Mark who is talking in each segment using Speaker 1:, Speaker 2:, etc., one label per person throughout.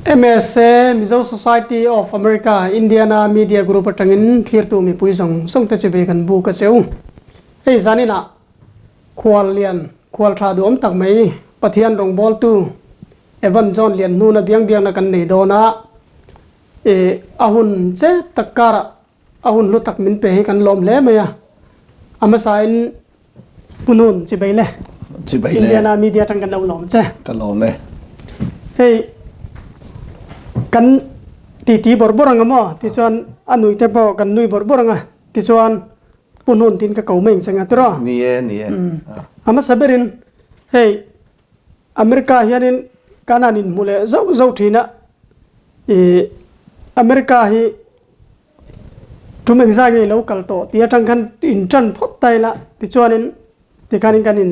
Speaker 1: MSA Mizo Society of America Indiana Media Group atangin thir tu mi puizong song te chebe kan bu ka cheu ei zanina khwal lian khwal tha du om tak mai pathian rong bol tu Evan John lian nu na biang biang na kan nei do na ahun che takara ahun lu tak min pe he kan lom le maya ama sain punun chibai le Indiana Media tang kan lom che
Speaker 2: kan lom le
Speaker 1: hey kan ti borborang mo ti chuan anui te po kan nui borboranga ti chuan punun tin ka kaumeng changa tro
Speaker 2: nie
Speaker 1: ama saberin hey America hianin kananin mule zau thina America hi tumeng zagi local to ti atang kan in tran phot tai la ti chuanin ti kanin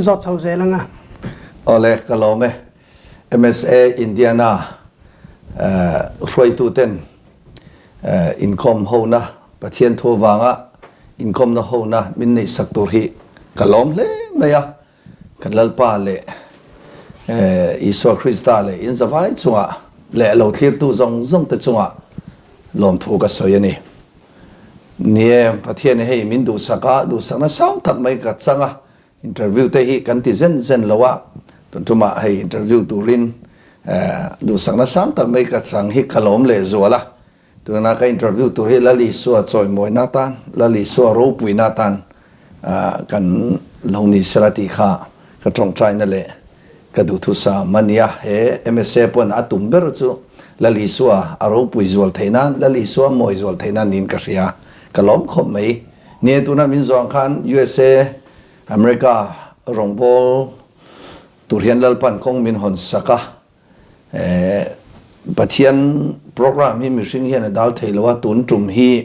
Speaker 1: zot chau zelanga
Speaker 2: ole kalome MSA Indiana Froi tu ten income ho na pathian tho wanga income na ho na min nei saktur hi kalom le maya kanlalpa le Iswa Krista le in zawai chunga le lo thlir tu zong te chunga lom thu ka soyani nie pathian hei min du saka du sana sang thak mai ka changa interview te hi kan ti zen lowa tuma hei interview turin du sang na sang tak mai ka chang hi khalom le zola tu na ka interview tu hi lali suwa choi moi na tan lali suwa ro pui na tan kan loni serati kha ka tong trai na le ka du thu sa mania he MSA pon atum ber chu lali suwa aro pui zol thainan lali suwa moi zol thainan nin ka ria kalom khom mai ne tu na min zong khan USA America rongbol turian lalpan kong min hon saka pathian program hi mission hian dal theilowa tun tum hi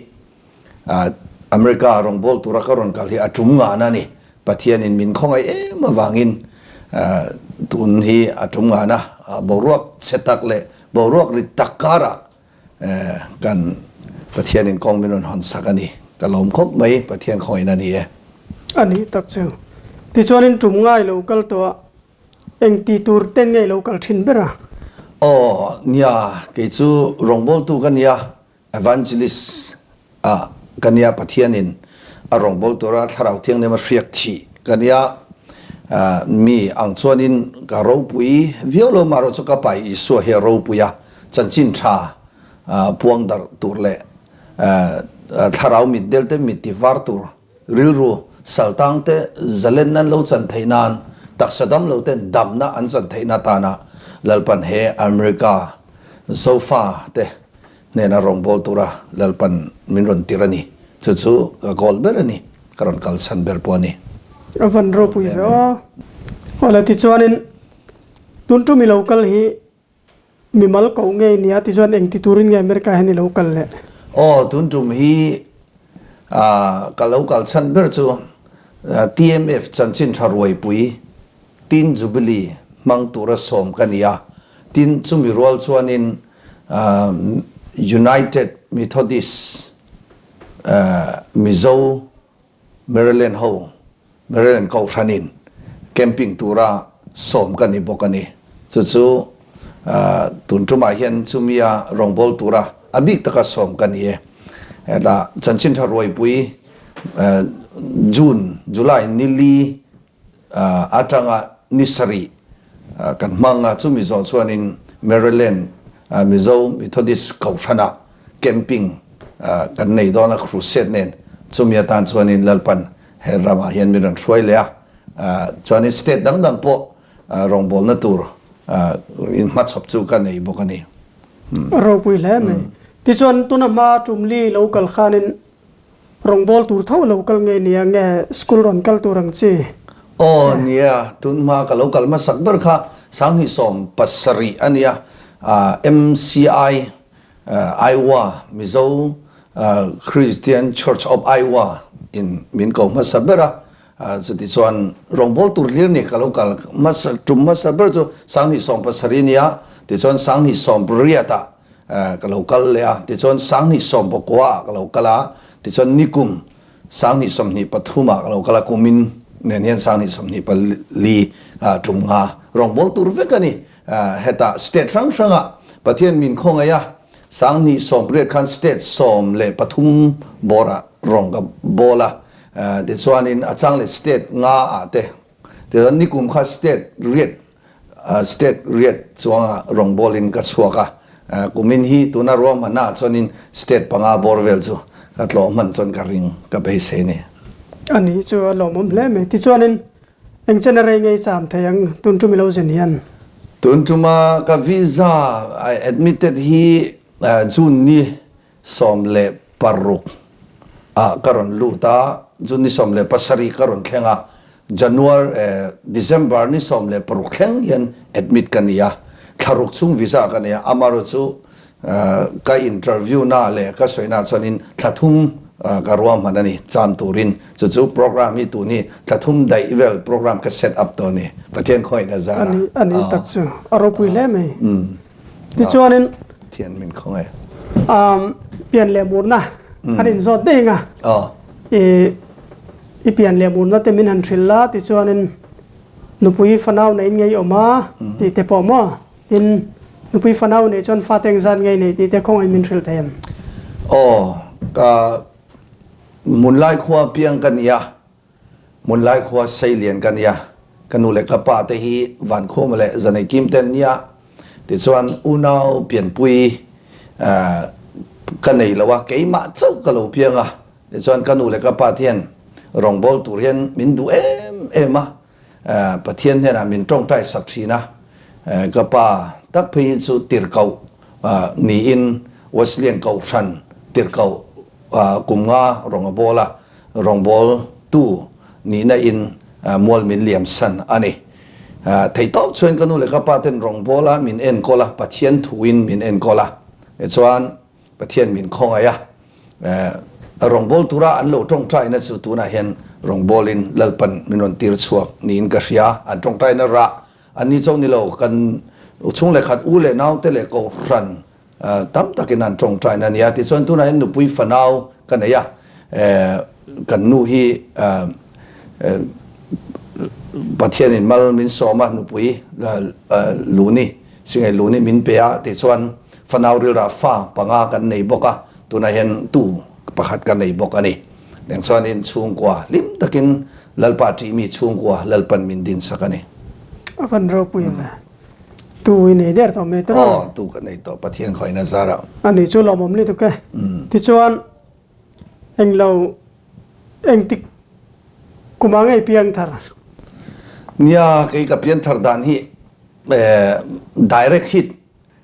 Speaker 2: America rongbol turakaron kal hi atum nga na ni pathian in min khongai ma wangin tun hi atum nga na boruak setak le boruak ri takara kan pathian in kong min hon sakani kalom khop mai pathian khoi na ni
Speaker 1: ani tak chu ti chuanin tum ngai local to eng ti tur ten ngai local thin bera
Speaker 2: nia ke chu rongbol tu kania evangelist kania pathianin a rongbol tora tharau thiang ne ma riak thi kania mi ang chuanin ka ro pui violo maro chu ka pai isu he ro puya chanchin tha puang dar tur le tharau mi del te mi ti var tur ril ru saltang te zalen nan lo chan thainan taksadam lo ten damna an chan thaina ta na lalpan he America so far te nena rongbol tura lalpan minron tirani chu ka gol berani karon kal san ber poni
Speaker 1: avan ro pui ve wala ti chuanin tuntu mi local hi mi mal ko nge nia ti chuan eng ti turin nge America he ni local le
Speaker 2: tuntum hi ka local san ber chu TMF chanchin tharoi pui tin jubilee mang tura som kania tin chumi rol chuanin United Methodist Mizo Maryland ko thanin camping tura som kani bokani chu tuntuma hian chumia rongbol tura abik taka som kani la chanchin tharoi pui June July nili atanga nisari kan manga chumi zo chuanin Maryland Mizo Methodist kauthana camping kan nei dona crusade nen chumia tan chuanin lalpan herama hian miran throi le chuanin state dang po rongbol na tur in matchop chu kan nei bokani
Speaker 1: ro pui le me ti chuan tuna ma tumli local khanin rongbol tur thaw local nge nia nge school ron kal turang chi
Speaker 2: nia tun ma ka local ma sakbar kha sanghi som pasari ania MCI Iowa Mizo Christian Church of Iowa in minko ma sabera zati chuan rongbol tur lir ni ka local ma tum ma saber chu sanghi som pasari nia ti chuan sanghi som priata ka local le ti chuan sanghi som bokwa ka local ti chuan nikum sanghi som ni pathuma ka local kumin nenian sangni somni pali tumnga rongbol tur vekani heta state rang ranga ประเทศมินคงไงสังนี่สมเรียกคันสเตทสมเลปทุมบอระรองกับโบละเดี๋ยวส่วนนี้อาจารย์เลสเตทงาอาเตเดี๋ยวนี้กลุ่มข้าสเตทเรียดสเตทเรียดส่วนรองบอลินกับสวกะกลุ่มนี้ตัวน่ารวมมันน่าส่วนนี้สเตทปังอาบอร์เวลจูกัดหลอมันส่วนการริงกับไปเสนี่
Speaker 1: อันนี้ชัวร์หลอมผมเล่ไหมที่ชัวร์นั้นเองจะอะไรไงสามทยังตุนจุมิโลเจนียน
Speaker 2: ตุนจุมากับวีซ่า admitted ฮีจุนนี่สมเลปารุกการันลูตาจุนนี่สมเลปัสรีการันแข่งJanuary December นี่สมเลปารุกแข่งยัน admit กันนี่คารุกซุงวีซ่ากันนี่อามารุจูก็อินเทอร์วิวน่าเลยก็สวยน่าส่วนนี้ทัดทุ่มการรวมมันนี่จามตูรินจู่ๆโปรแกรมที่ตัวนี้ทัดทุ่มได้อีเวลโปรแกรมก็เซตอัพตัวนี้ประเทศคอยนะจ๊ะ
Speaker 1: อันนี้ตักจู่อารมณ์ปุยเล่ไหมที่ชัวร์นั้น
Speaker 2: เทียนมินของไง
Speaker 1: เปลี่ยนเลมูนนะอันนี้สดได้ไงเปลี่ยนเลมูนว่าแต่มินหันทริลล่าที่ชัวร์นั้นนุปุยฟันเอาในไงออกมาที่เตปอมาที่นุปุยฟันเอาในจนฟาเตงซันไงในที่เตคงไอมินทริลเต็ม
Speaker 2: ก็มุนไล่ขวาเพียงกันยามุนไล่ขวาใส่เหรียญกันยากันนูเล็กกระป๋าเตฮีวันโคมาเลยจะในกิมเตนยาที่ส่วนอุณาวเปลี่ยนปุยกันไหนละวะเกี่ยมาเจ้ากะโลเพียงที่ส่วนกันนูเล็กกระป๋าเทียนรองบอลตุเรียนมินดูเอ็มประเทศเนี่ยนะมินตรงใจสักทีนะกระป๋าตักพิจุติรเกานี่อินวัสเลียนเกาชันติรเกากุมงารองบอลละรองบอลตู้นี่นะอินมวลมินเลียมสันอันนี้ไทยต้อชวนกันนู่นเลยครับป้าเต็นรองบอลละมินเอ็นโคละปัจเจียนทวินมินเอ็นโคละส่วนปัจเจียนมินคงไงรองบอลตุระอันโลตรงใจนั่นสุดตัวน่ะเห็นรองบอลินลัลปันมินวันตีร์สวกนี่อินกษยาอันตรงใจนั่นระอันนี้เจ้านี่เรากันช่วงเลยขัดอู้เลยน้าวเตเลยก็รันตั้มตะกินันตรงใจนั่นยาที่ส่วนตัวนั้นนุปุยฟันเอากันเนี่ยกันนูฮีประเทศนี้มันมินสอมานุปุยลูนี่สิ่งไอ้ลูนี่มินเปียที่ส่วนฟันเอาเรือฟ้าปังอากันในบกะตัวนั้นเห็นตู้ประหัดกันในบกะนี่อย่างส่วนนี้ช่วงกว่าลิมตะกินลัลปาทีมีช่วงกว่าลัลปันมินดินสักนี่
Speaker 1: ฟันเราปุยนะตัวนี้เดี๋ยวต่อเมตร
Speaker 2: ตัวกันในต่อประเทศคอยนะซาระ
Speaker 1: อันนี้ช่วยเราหม่อมนี่ถูกไหมที่ชวนเองเราเองติกุมังไอเพียงทาร์
Speaker 2: เนี่ยไอ้กับเพียงทาร์ดานฮีdirect hit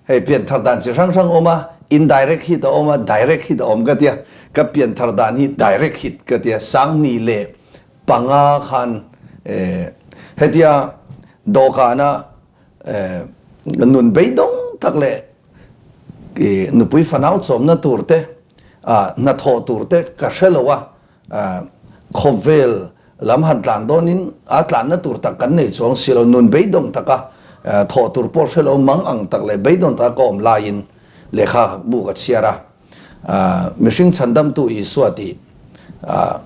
Speaker 2: ให้เพียงทาร์ดานสิรังออกมา indirect hit ออกมา direct hit ออกมาก็เดียกับเพียงทาร์ดานฮี direct hit ก็เดียสังนี่เล่ปังอาคันเฮเดียดอกานะนุนไปดงทักเล่นุปุยฟันเอาสมนัตูร์เตนัทโฮตูร์เตกระเชลวะโคเวลลำหัดหลานโดนินอัตลานนัตูร์ตักกันในช่วงสิเรานุนไปดงตักทอตูร์ปอร์เชลมังอังตักเล่ไปดงตักก็อมลายินเลขาบุกเชียระมิชิงชันดัมตุอิสวติ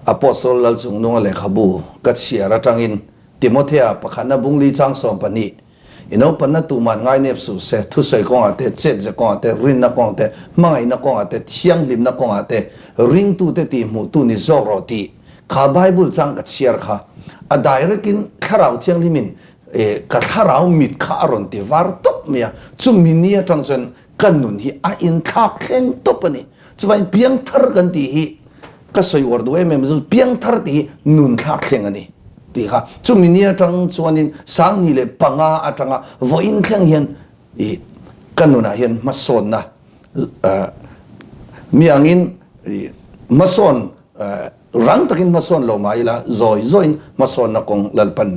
Speaker 2: อพอสโลลจุงนงเลขาบุกัเชียระจังอินติโมเธียปะขันนบุงลีจังสมปนีอินเอาปนัดตูมันง่ายเนฟสุเสทุสัยกองอาเตเจ็ดจะกองอาเตรินนักกองอาเตมังไอนักกองอาเตเชียงลิมนักกองอาเตริงตูเตตีมูตูนิโซโรตีข้าไบเบิลจังกัดเชียร์ข้าอะได้เรื่องกินข้าราวเชียงลิมินกัดข้าราวมิดข้ารอนติวาร์ตบเมียจุ่มมินีจังจนกันนุนฮีอาอินทักเข่งตบนี่จะไปเพียงทาร์กันตีฮีก็สวยวอร์ด้วยแม่มันเพียงทาร์ตีนุนทักเข่งอันนี้ดีค่ะจุ่มนี้จังส่วนนี้สังนี่เลยปังอาจังวอินแข่งเห็นกันนู่นเห็นมาสอนนะมีอย่างนี้มาสอนรังตะกินมาสอนเราไม่ละจอยมาสอนนักกงลัลปัน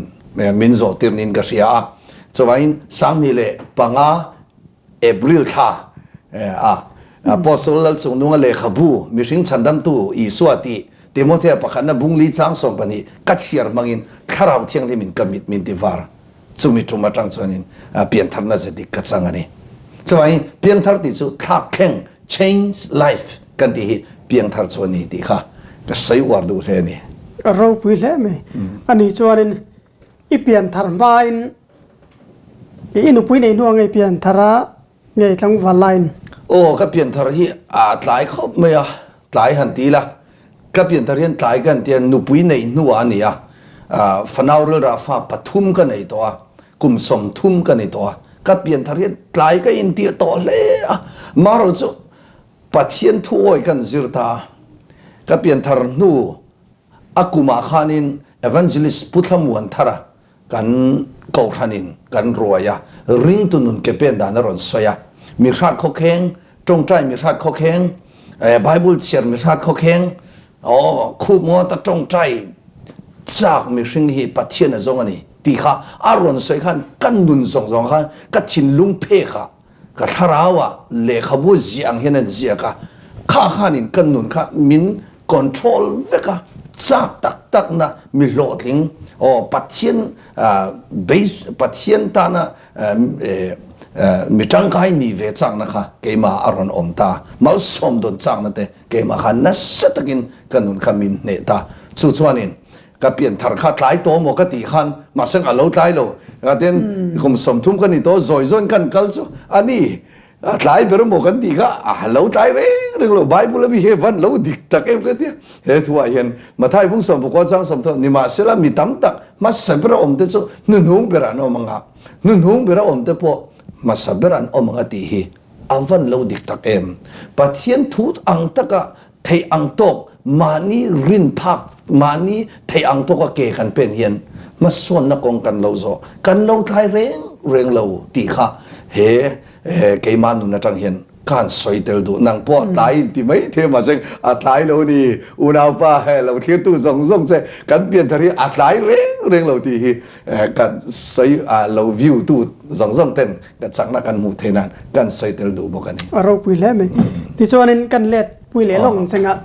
Speaker 2: มินโซติรนินกษีอาส่วนนี้สังนี่เลยปังอาเอพริลค่ะพอสลลส่งนุ่งเลยขบูมิชิงชันดัมตูอีสวัสดีติโมเธียปะขันนบุงลีจังสมปนีกัดเสียร์มังอินข้าราวเทียงที่มินกมิดมินติวาร์สุมิทุมาจังส่วนนี้เปลี่ยนทางนั้นจะดิกัดสังอันนี้ส่วนนี้เปลี่ยนทางที่สุดทักแข่ง change life กันที่เปลี่ยนทางส่วนนี้ดีค่ะก็ใส่วาร์ดูเลยนี่
Speaker 1: เราพูดแล้วไหมอันนี้ส่วนนี้อีเปลี่ยนทางบ้านอินุพูดในน่วงไอเปลี่ยนทาระ ไงทั้งวันไลน์
Speaker 2: โอ้ก็เปลี่ยนทารีหลายเขาไม่อะหลายหันตีละก็เปลี่ยนทารีหลายกันเตียนนุปุยในนัวนี่อะฟันเอาเรื่องราฟ้าปทุมกันในตัวกุมสมทุมกันในตัวก็เปลี่ยนทารีหลายก็อินเดียต่อเลยอะมาเราจะปะเทียนทั่วกันจิรตาก็เปลี่ยนทาร์นูอากุมาขานินเอวันเจลิสพุทธมวนทาระกันเกาขานินกันรวยอะริงตุนุนเก็บเป็นดานรอนสวยมีชาติเขาแข็งจงใจมีชาติเขาแข็งไบเบิลเชียร์มีชาติเขาแข็งอ๋อคู่มัวตะจงใจจากมีสิ่งที่ปะเทียนจงอันนี้ตีข้าอารอนสวยขันกันนุนสองขันกัดชินลุงเพค่ะกัทาราวะเลขาบุจีอังเฮนันจีค่ะข้าขานินกันนุนค่ะมินคอนโทรลเวค่ะจากตักนะมีโหลดลิงอ๋อปะเทียนเบสปะเทียนตานะมีจังไกนี่เวจังนะคะเกมาอารอนอมตามาสมดนจังนั่นเองเกมาขันนัสตะกินกันนุนขามินเนตาสุดส่วนนี้ก็เปลี่ยนทาร์คาหลายตัวหมกติขันมาเส้นอารมณ์หลายโลก็เด่นกุมสมทุมกันนี่ตัวซอยซอนกันกัลซูอันนี้หลายเบอร์หมกันติก็ฮัลโหลไทยเรื่องเราไบเบิลมีเฮวันเราดิกตักเอ็มกันที่เฮทัวเห็นมาไทยพุ่งสมบุกจังสมทนี่มาเสร็จแล้วมีตั้มตักมาเสพระอมเตจูนุ่นหงเบรานอมังฮะนุ่นหงเบรอมเตพอมาเสพระอมังติฮีอาวันเราดิกตักเอ็มปัจเจียนทูตอังตะกะเทอังตกมานี่รินพักมานี่เทอังตกก็เกกันเป็นเห็นมาส่วนนักกองกันเราโซกันเราไทยเร่งเราตีข้าเฮเกมานุนจังเห็นการสอยเตลดูนังปอตายที่ไม่เทมาเซงตายเรานี่อุณาป้าเฮเราเทียนตู้ส่งเซกันเปลี่ยนทารีตายเร่งเราตีกันสอยเราวิวตู้ส่งเต้นกันสักนักกันมูเทนันกันสอยเตลดูบอกกันนี่
Speaker 1: เราปุยเล่ไหมที่ส่วนนั้นกันเล็ดปุยเล่ลงเซงอ่ะ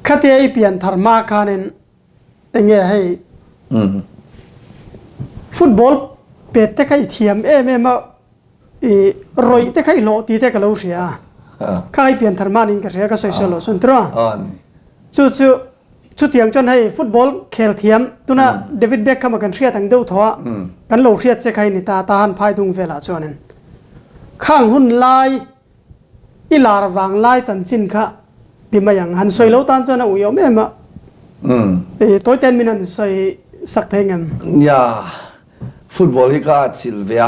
Speaker 1: ข้าเทียเปลี่ยนธรรมะขานินเองให้ฟุตบอลเป็ดแต่ใครเทียมมารอยแต่ใครโลตีแต่ก็เราเสียข้าให้เปลี่ยนธรรมะนี่ก็เสียก็ใส่เสื้อโลส่วนตัวชุดเทียงจนให้ฟุตบอลเคลเทียมตัวน่ะเดวิดเบ็คเข้ามากันเสียทั้งเดียวท้อกันโลเสียจะใครนี่ตาหันพายดุงเวลาส่วนนั้นข้างหุ่นลายอีลาระวังลายจันจินค่ะดิมาอย่างหันสวยแล้วตานจนน่ะอุยอมมาตัวเต้นมินันใส่สักเท่งกัน
Speaker 2: เนี่ยฟุตบอลที่ก็ซิลเวีย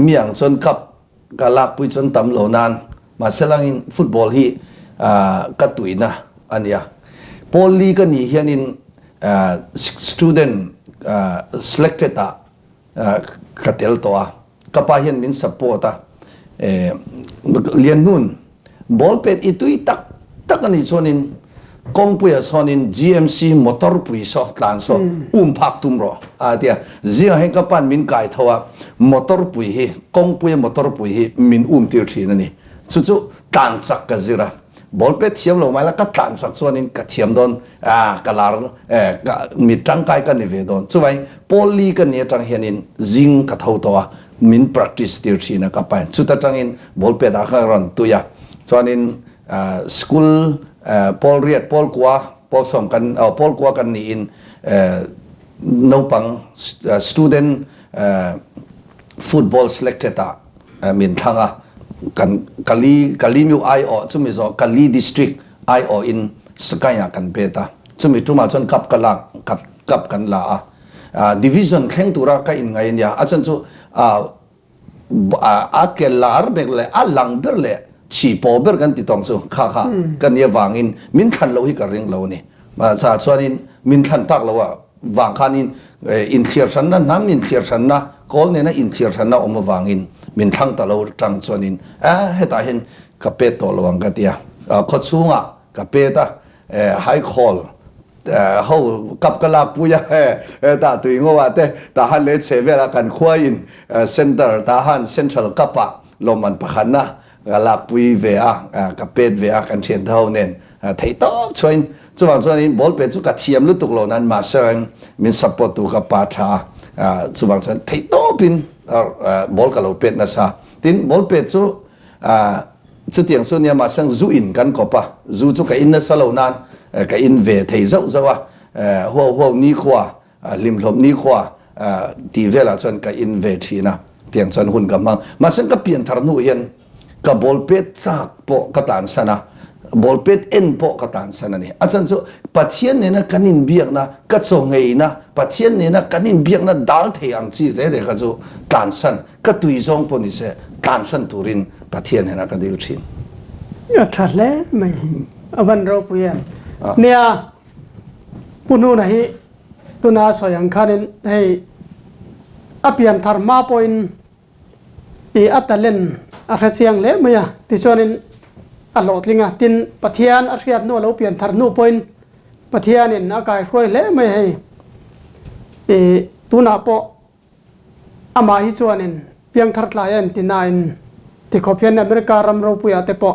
Speaker 2: มีอย่างส่วนกับกาลักปุยจนตำเหล่านั้นมาเสลังฟุตบอลที่กระตุยนะอันเนี้ยพอลีกันนี่เห็นstudent selected กระเตลตัวกับไปเห็นมิน support เรียนนู่นบอลเป็ดอีตุยตักกันนี่ส่วนนี้กองปุยส่วนนี้ GMC มอเตอร์ปุยสอหลานสอพักตุ้มรอเดียเสียให้กับปานมินไก่ทว่ามอเตอร์ปุยฮีกองปุยมอเตอร์ปุยฮีมินตีร์ทีนั่นนี่สุดๆตันสักกะจิระบอลเป็ดเทียมลงมาแล้วก็ตันสักส่วนนี้ก็เทียมโดนกะลาก็มีจังไกกันนี่เวดอนส่วนพอลีกันเนี่ยจังเห็นนินจิงกะเท่าตัวมิน practice ตีร์ทีนะกับไปสุดท้ายจังเห็นบอลเป็ดอาคารันตัวยาส่วนนี้schoolพอลเรียดพอลกัวพอลสมกันพอลกัวกันนี่อินนปัง student football selected มินทั้งกันกะลีมิวไออจุมิโซกะลี district ไอออินสกายกันเปตาจุมิจุมาจนกับกันละกับกันละdivision แข่งตัวระกันไงเนี่ยอาจารย์จูเกลาร์เบกเลยหลังเบลเลยชีพอเบอร์กันติดตองสูข้ากันเนี่ยวางอินมินทันเราให้กับเรื่องเราเนี่ยมาจากส่วนนี้มินทันตักเราว่าวางขานินอินเทียร์ชันนะน้ำอินเทียร์ชันนะกอลเนี่ยนะอินเทียร์ชันนะออกมาวางอินมินทั้งตะเราจังส่วนนี้ให้ตาเห็นกับเป็ดตัวระวังกันเดียขดสูงกับเป็ดไฮคอลเขากับกะลาปุยตาตัวเองว่าแต่ตาหันเลเซเวลากันควายอินเซ็นเตอร์ตาหันเซ็นทรัลกับปะลมมันประคันนะกลักปุยเวียกับเป็ดเวียกันเชียนเท่านั้นไทยต้องช่วยส่วนนี้บอลเป็ดสุกัดเทียมลุตุกโลนั้นมาเสริมมินซัพพอร์ตตัวกับปาชาส่วนไทยต้องเป็นบอลกับเราเป็ดนะซะทีนี้บอลเป็ดสุดที่อย่างส่วนนี้มาเสริมจูอินกันก็ปะจูกับอินนะสโลนั้นกับอินเวทไทยเจ้าว่าหัวนี่ขวาลิมลมนี่ขวาตีเวลาส่วนกับอินเวทีนะ เตียงสันหุ่นกับมังมาสังกับเปลี่ยนทารนุเฮียนกับบอลเป็ดจากโปกตันสนะบอลเป็ดเอ็นโปกตันสนะนี่อาจารย์สุปัจเจียนเนี่ยนะกันินเบียกนะกัดส่งไงนะปัจเจียนเนี่ยนะกันินเบียกนะดาลเทียงจีเร่ก็จะตันสันกัตุยจงปนิเสตันสันตูรินปัจเจียนเนี่ยนะกัดิลชิน
Speaker 1: ชัดเลยไม่วันเราพูดเนี่ยปุ่นไหนตัวน่าสยังคันให้อภิยันธรรมาปอยน์อัตเลนอาเซียงเล่ไหมอ่ะที่ชนินอัลลอฮ์ลิงอ่ะตินปะเทียนอาเซียนนู้นเราเปลี่ยนธรรนูปอยน์ปะเทียนนี่อากาศช่วยเล่ไม่ให้ตัวน่าปออามาฮิชวนินเพียงทัดลายันตินายนที่เขาเพียนอเมริการัมเราพูดแต่ปอ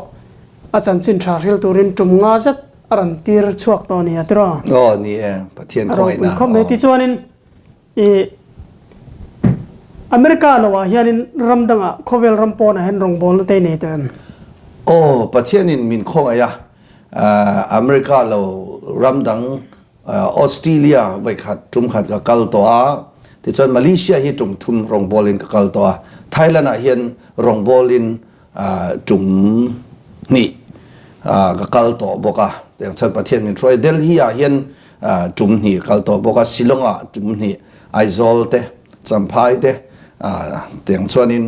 Speaker 1: อาจารย์สินชาริลตูรินจุ่มงาจัดอรันตีร์ช่วงตอนนี้ตัว
Speaker 2: อ๋อนี่ปะเทียนคอยนะ
Speaker 1: เขาไม่ที่ชวนินอเมริกาเราว่าเฮียนินรำดังอ่ะเขาเวลรำปอนเห็นรองบอลเตนี่ตัว
Speaker 2: โอ้ประเทศนี้มินคงอะไรอเมริกาเรารำดังออสเตรเลียไว้ขัดจุ่มขัดกับกัลตัวที่จนมาเลเซียฮีจุ่มทุ่มรองบอลินกับกัลตัวไทยแลนด์เฮียนรองบอลินจุ่มนี่กับกัลตัวบอกว่าอย่างเช่นประเทศมินช่วยเดลฮีเฮียนจุ่มนี่กัลตัวบอกว่าซิลงจุ่มนี่ไอโซลเตสัมภาษณ์เตเตียงส่วนนี้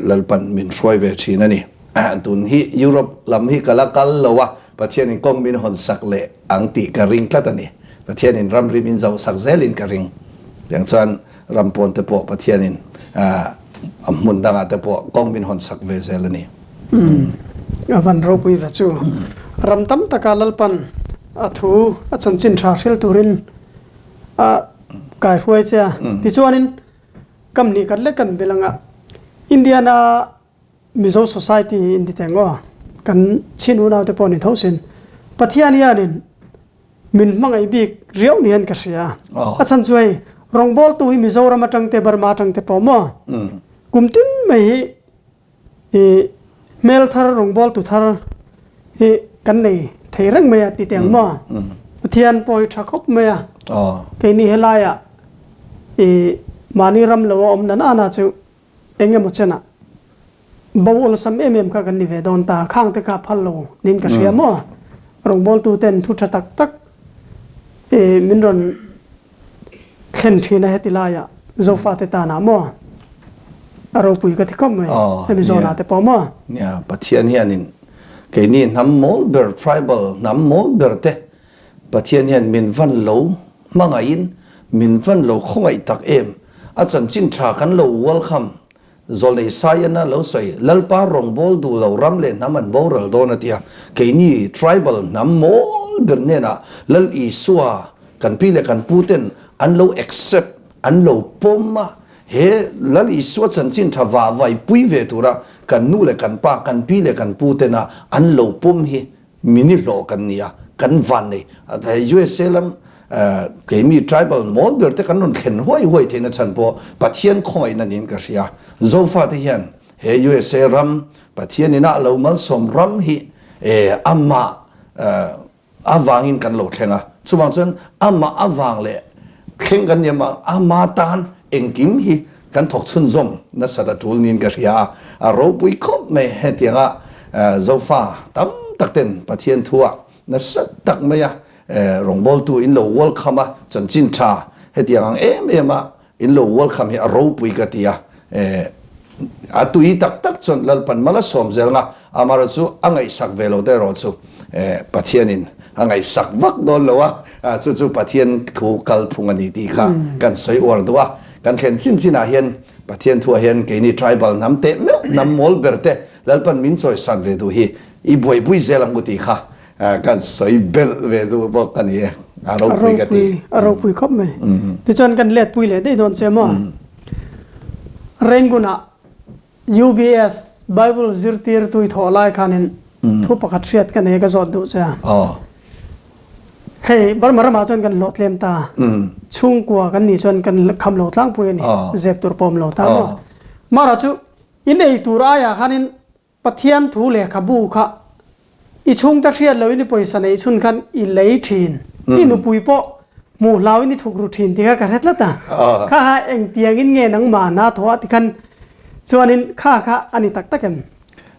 Speaker 2: ลลปันมินช่วยเวทีนั่นนี่ตุนฮียุโรปลำฮีกะละกัลละวะประเทศนี้กงมินหอนสักเละอังติกะริงกะตันนี่ประเทศนี้รำริมินเจ้าสักเซลินกะริงอย่างส่วนรำปนเตปประเทศนี้มุนดังอาเตปกงมินหอนสักเวเซลนี่
Speaker 1: วันเราปุยวัจูรำตั้มตะกาลลปันทูอาจารย์จินชาเชลตูรินกายช่วยเจ้าที่ชวนนินกำนี้กันเล็กกันเบลังอ่ะอินเดียนามิโซสังคมอินเดียงว่ากันชินูนาเตปอนิทาวสินปัทยานียนินมินมังไอบิกเรียวเนียนกัสยาอาจารย์ช่วยรองบอลตัวมิโซรามาจังเตบาร์มาจังเตปอมกุมตินไม่เมลทาร์รองบอลตัวทาร์กันนี่ไทยรังไม่ติดเตียงมั่วปัทยานปอยชักบไม่แค่นี้เฮลายะมานี่รำเลวอมนั้นอาณาจูเองเงมุชนะบ่าวลสัมเอ็มข้ากันนิเวดอนตาข้างตะกาพัลโลนินกษยามรองบอลตูเต็นทุชตักตักมินรอนเข็นทีนะเฮติลายะโซฟาเตตานามัวเราปุยกันที่ก็ไม่เอมิโซนาเตปอมัว
Speaker 2: เนี่ยปัทยานีนินแค่นี้น้ำมอลเบอร์ทริบัลน้ำมอลเบอร์เตปัทยานีมินวันโลมังไงอินมินวันโลคงไอตักเอ็มอาจารย์จินทรากันโลวอลคัมโซเลสายนะโลสวยลลปารองบอลดูเรารำเล่นน้ำมันบอลเราโดนที่แค่นี้ทริบัลน้ำมอลเบอร์เนี่ยนะลลอีสัวกันพี่เล็กันพูดเต็นอันโลเอ็กเซปอันโลปมมาเฮลลอีสัวจันจินทว่าไว้ปุยเวทุระกันนู่เล็กันป้ากันพี่เล็กันพูดเต็นอันโลปมฮีมินิโลกันเนี่ยกันวันนี่แต่ยูเอสเอลัมเกมีทริบัลมอลเบอร์แต่กันนนเข็นห้อยเทนชันปอปัทเทียนคอยนั่นเองก็เสียโซฟาที่เห็นเฮยูเอสเอรัมปัทเทียนนี่น่าเรามันสมรัมฮีอามาอาวางินกันโหลดเองส่วนส่วนอามาอาวางเลยเข่งกันยังมาอามาตานเองกิมฮีกันถกชุนซมนั่นสัตว์ทูลนินก็เสียเราปุยคบไม่เฮตียงโซฟาตั้มตักเต็นปัทเทียนทัวนั่นสัตตักไม่ยรองบอลตัวอินโลวอลคัมจันจินชาเฮตียงมาอินโลวอลคัมเฮเราปุยกันที่ตุยตักตักจนลปันมาละสมเจงอามารุสุอังไอสักเวโลเดรอสุปัทเทียนินอังไอสักวักโดนเลวะจู่ปัทเทียนถูกกัลพุงอันนี้ดีค่ะกันสวยอวดตัวกันเห็นจินอาเห็นปัทเทียนทัวเห็นเกนี่ทริบัลน้ำเตะเมน้ำมอลเบอร์เตลปันมินสวยสันเวดูฮีอีบุยเจลังกุติค่ะกันสวยเบลเวดูบอกกันนี่เราปุยกันที่
Speaker 1: เราปุยครบไหมที่จนกันเล็ดปุยเล็ดได้โดนเสียมั้งเร่งกุนะ UBS Bible ซิร์ตีร์ตุยทอลายคันินทุบประคัดเสียดกันเองก็จอดดูเสียเฮ้ยบาร์มารามาจนกันโหลดเลียมตาชุ่งกว่ากันนี่จนกันคำโหลดล่างปุยนี่เจ็บตัวปมโหลดตามมาราชูอินเอตัวรายคันินปะเทียมถูเล่ขบูค่ะอีชุ่งตะเทียนเราอินปุยสันไอชุนคันอีเลทินอินุปุยโปหมู่เราอินถูกรูทีนที่เขากระเทศละตาข้าเองเตียงอินเงนังมาหน้าทว่าที่คัน ส่วนนี้ค่าอันนี้ตักตะเกม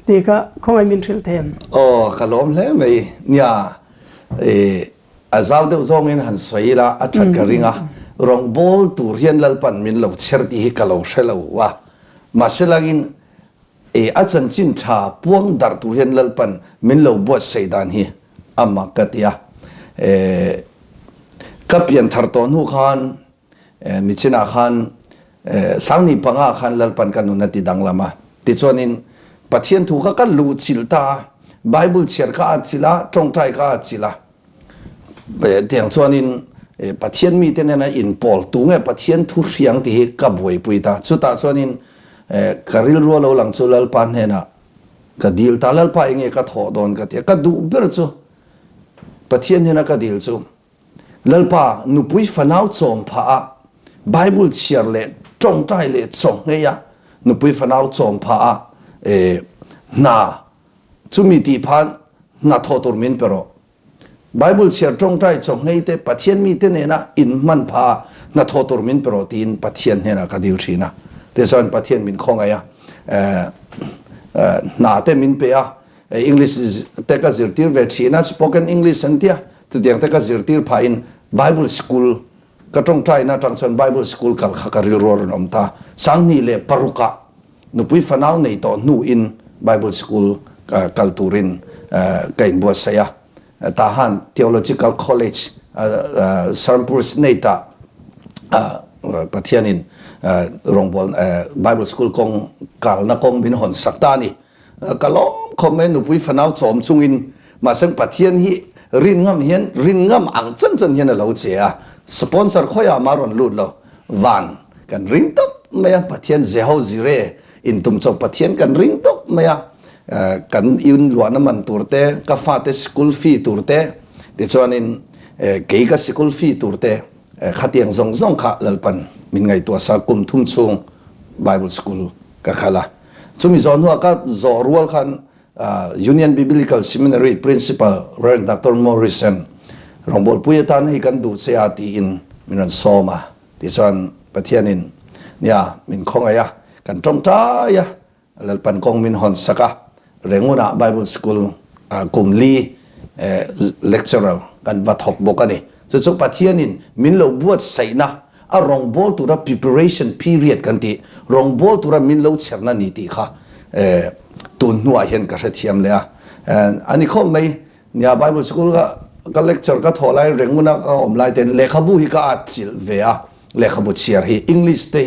Speaker 1: ตีก็คงไอ้มินทริลเทม
Speaker 2: โอ้ขลมเลยไม่เนี่ยอาจารย์เดี๋ยวส่งเงินหันสวยละอัดกระริงอ่ะรองบอลตัวเรียนลัลปันมินเราเชิดที่กะเราเชลวะมาเสลักินอาจารย์จินชาพวงดาร์ตัวเรียนลัลปันมินเราบวชเสดานฮีอามากัตยากับยันทาร์ตอนหูขานมิชินาขานสังนิปังอาขานลัลปันกันนุนติดังละมาติดส่วนนี้ปัทยันถูกกันลูจิลตาไบเบิลเชียร์ก็อาจิละจงใจก็อาจิละเตียงส่วนนี้ปัทยันมีแต่เนี่ยนะอินพอลตัวเนี่ยปัทยันทุเรียงที่กับหวยปุยตาสุดท้ายส่วนนี้การิลรัวเราหลังสุดลัลปันเนี่ยนะก็ดีลตาลัลปันเองก็ถอดโดนก็เตียก็ดูเบอร์จูปัทยันเนี่ยนะก็ดีลจูลัลปันนุปุยฟันเอาจอมพาไบเบิลเชียร์เลยจงใจเลยจงเฮียนุปุยฟันเอาจอมพาน่าจุมีที่พันน่าทอตุรมินเปโรไบเบิลเชียร์จงใจจงเฮียแต่ปัทยันมีแต่เนี่ยนะอินมันพาน่าทอตุรมินเปโรตีนปัทยันเนี่ยนะก็ดีลชีนะแต่ส่วนปัทยันมินคงไงอ่ะน่าแต่มินเปียอังกฤษแต่ก็จิรติร์เวชีนะ spoken English อันเดียตัวอย่างแต่ก็จิรติร์พาอิน Bible School ก็จงใจนะจังส่วน Bible School กัลขการิลรัวรนอมตาสังนี่เลยปรุกะนุปุยฟันเอาในตัวนูอิน Bible School กัลตูรินกันบัวเสียตาหัน Theological College สัมพุริสเนตาปัทยันินรองบอลBible School กงกัลนักกงบินหอนสักตานี่ก็ล้อมคอมเมนต์นุปุยฟันเอาสมซุงอินมาซึ่งปัทยันฮีรินงามเฮียนรินงามอังจันจันเฮียนเราเสียสปอนเซอร์ข้อยามารอนลุดเราวันกันรินตบไม่ยังปัทยันเจ้าจิเรอินตุมจบปัทยันกันรินตบไม่ยังกันอินล้วนน้ำมันตัวเต้กาฟาเตสคูลฟีตัวเต้เดี๋ยวส่วนนี้เกี่ยกับสคูลฟีตัวเต้ขัดยังซงข้าลัลปันมินไงตัวสักุมทุ่มชง Bible School ก็ขละจุมีจอนหัวก็จอรัวขันUnion Biblical Seminary Principal Rev. Dr. Morrison รองบอลผู้ยตันให้กันดูเสียตีอินมินันโซมาที่ส่วนประเทศนี้เนี่ยมินคงไงอะกันจงใจอะลัลปันคงมินหอนสักะเรื่องว่า Bible School กลุ่มลีlecturer กันวัดหกบกันนี่สุดประเทศนี้มินเราบวชใส่นะรองบอลตัว preparation period กันที่รองบอลตัวมินเราเชื่อนั่นนี่ที่ค่ะตุนหัวเห็นกับเทียมเลยอ่ะอันนี้เขาไม่เนี่ย Bible School ก็เล็กจอก็ถอดไล่เรื่องมันก็อมไล่แต่เลขาบุฮิก็อาจจิลเวียเลขาบุเชียร์ฮีอังกฤษเตะ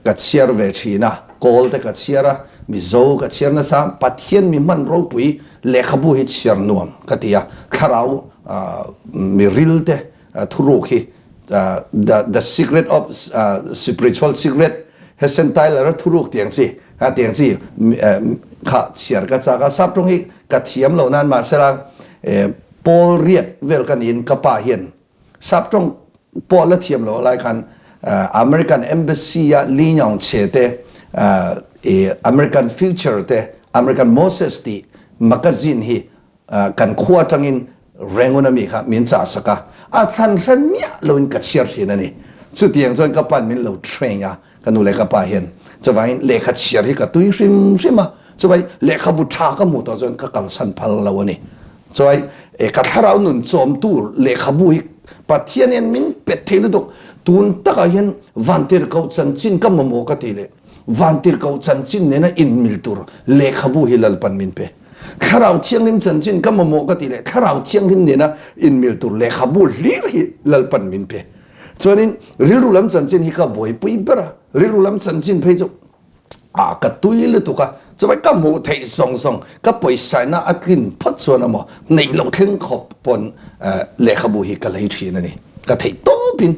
Speaker 2: ก็เชียร์เวทีนะโกลเตก็เชียร์มิโซก็เชียร์นะซะปัทยันมีมันรูปุยเลขาบุฮิเชียร์นวมก็ที่อ่ะข้าเรามีริลเตทุรุกฮี the secret of spiritual secret เฮเซนไตล์แล้วทุรุกเตียงสิเตียงสิข้าเชียร์ก็จะก็ซับตรงนี้กระเทียมเหล่านั้นมาเสร็จปอลเรียกเวลกันอินกับป่าเห็นซับตรงปอลและเทียมเหล่าอะไรกันอเมริกันเอมบาซีลีนยองเชเตอเมริกันฟิวเจอร์เตอเมริกันโมเสสตีมักกะซินฮีกันขวดจังอินแรงวันมีครับมินจ่าสกะอาจารย์เรียนเมียเราอินกับเชียร์สินั่นนี่สุดที่อย่างส่วนกับปันมินเราเทรนกันดูเลยกับป่าเห็นจะไปเลขาเชียร์ที่กับตุยริมมาจะไปเลขาบุตรก็หมดตัวจนก็กังสันพัลเราวันนี้จะไปกัทเราหนุนโจมตูเลขาบุยปัทยันมินเป็ดเทลุดกตุนตะกันยันวันที่เขาจันจินก็มาโมกติเลยวันที่เขาจันจินเนี่ยนะอินมิลตูร์เลขาบุยลัลปันมินเปข้าเราเที่ยงนิมจันจินก็มาโมกติเลยข้าเราเที่ยงนิมเนี่ยนะอินมิลตูร์เลขาบุยลีร์ฮิลัลปันมินเปส่วนนี้ริรุลัมจันจินฮิก็บ่อยปุยเปร่าริรุลัมจันจินเพย์จุก็ตุยเลยตุกะจะไปก็หมูเทส่งก็ปล่อยใส่หน้าอัดลินพัดส่วนน่ะในลงถึงขอบปนเลขาบุฮิก็เลยทีนั่นนี่ก็เทโตบิน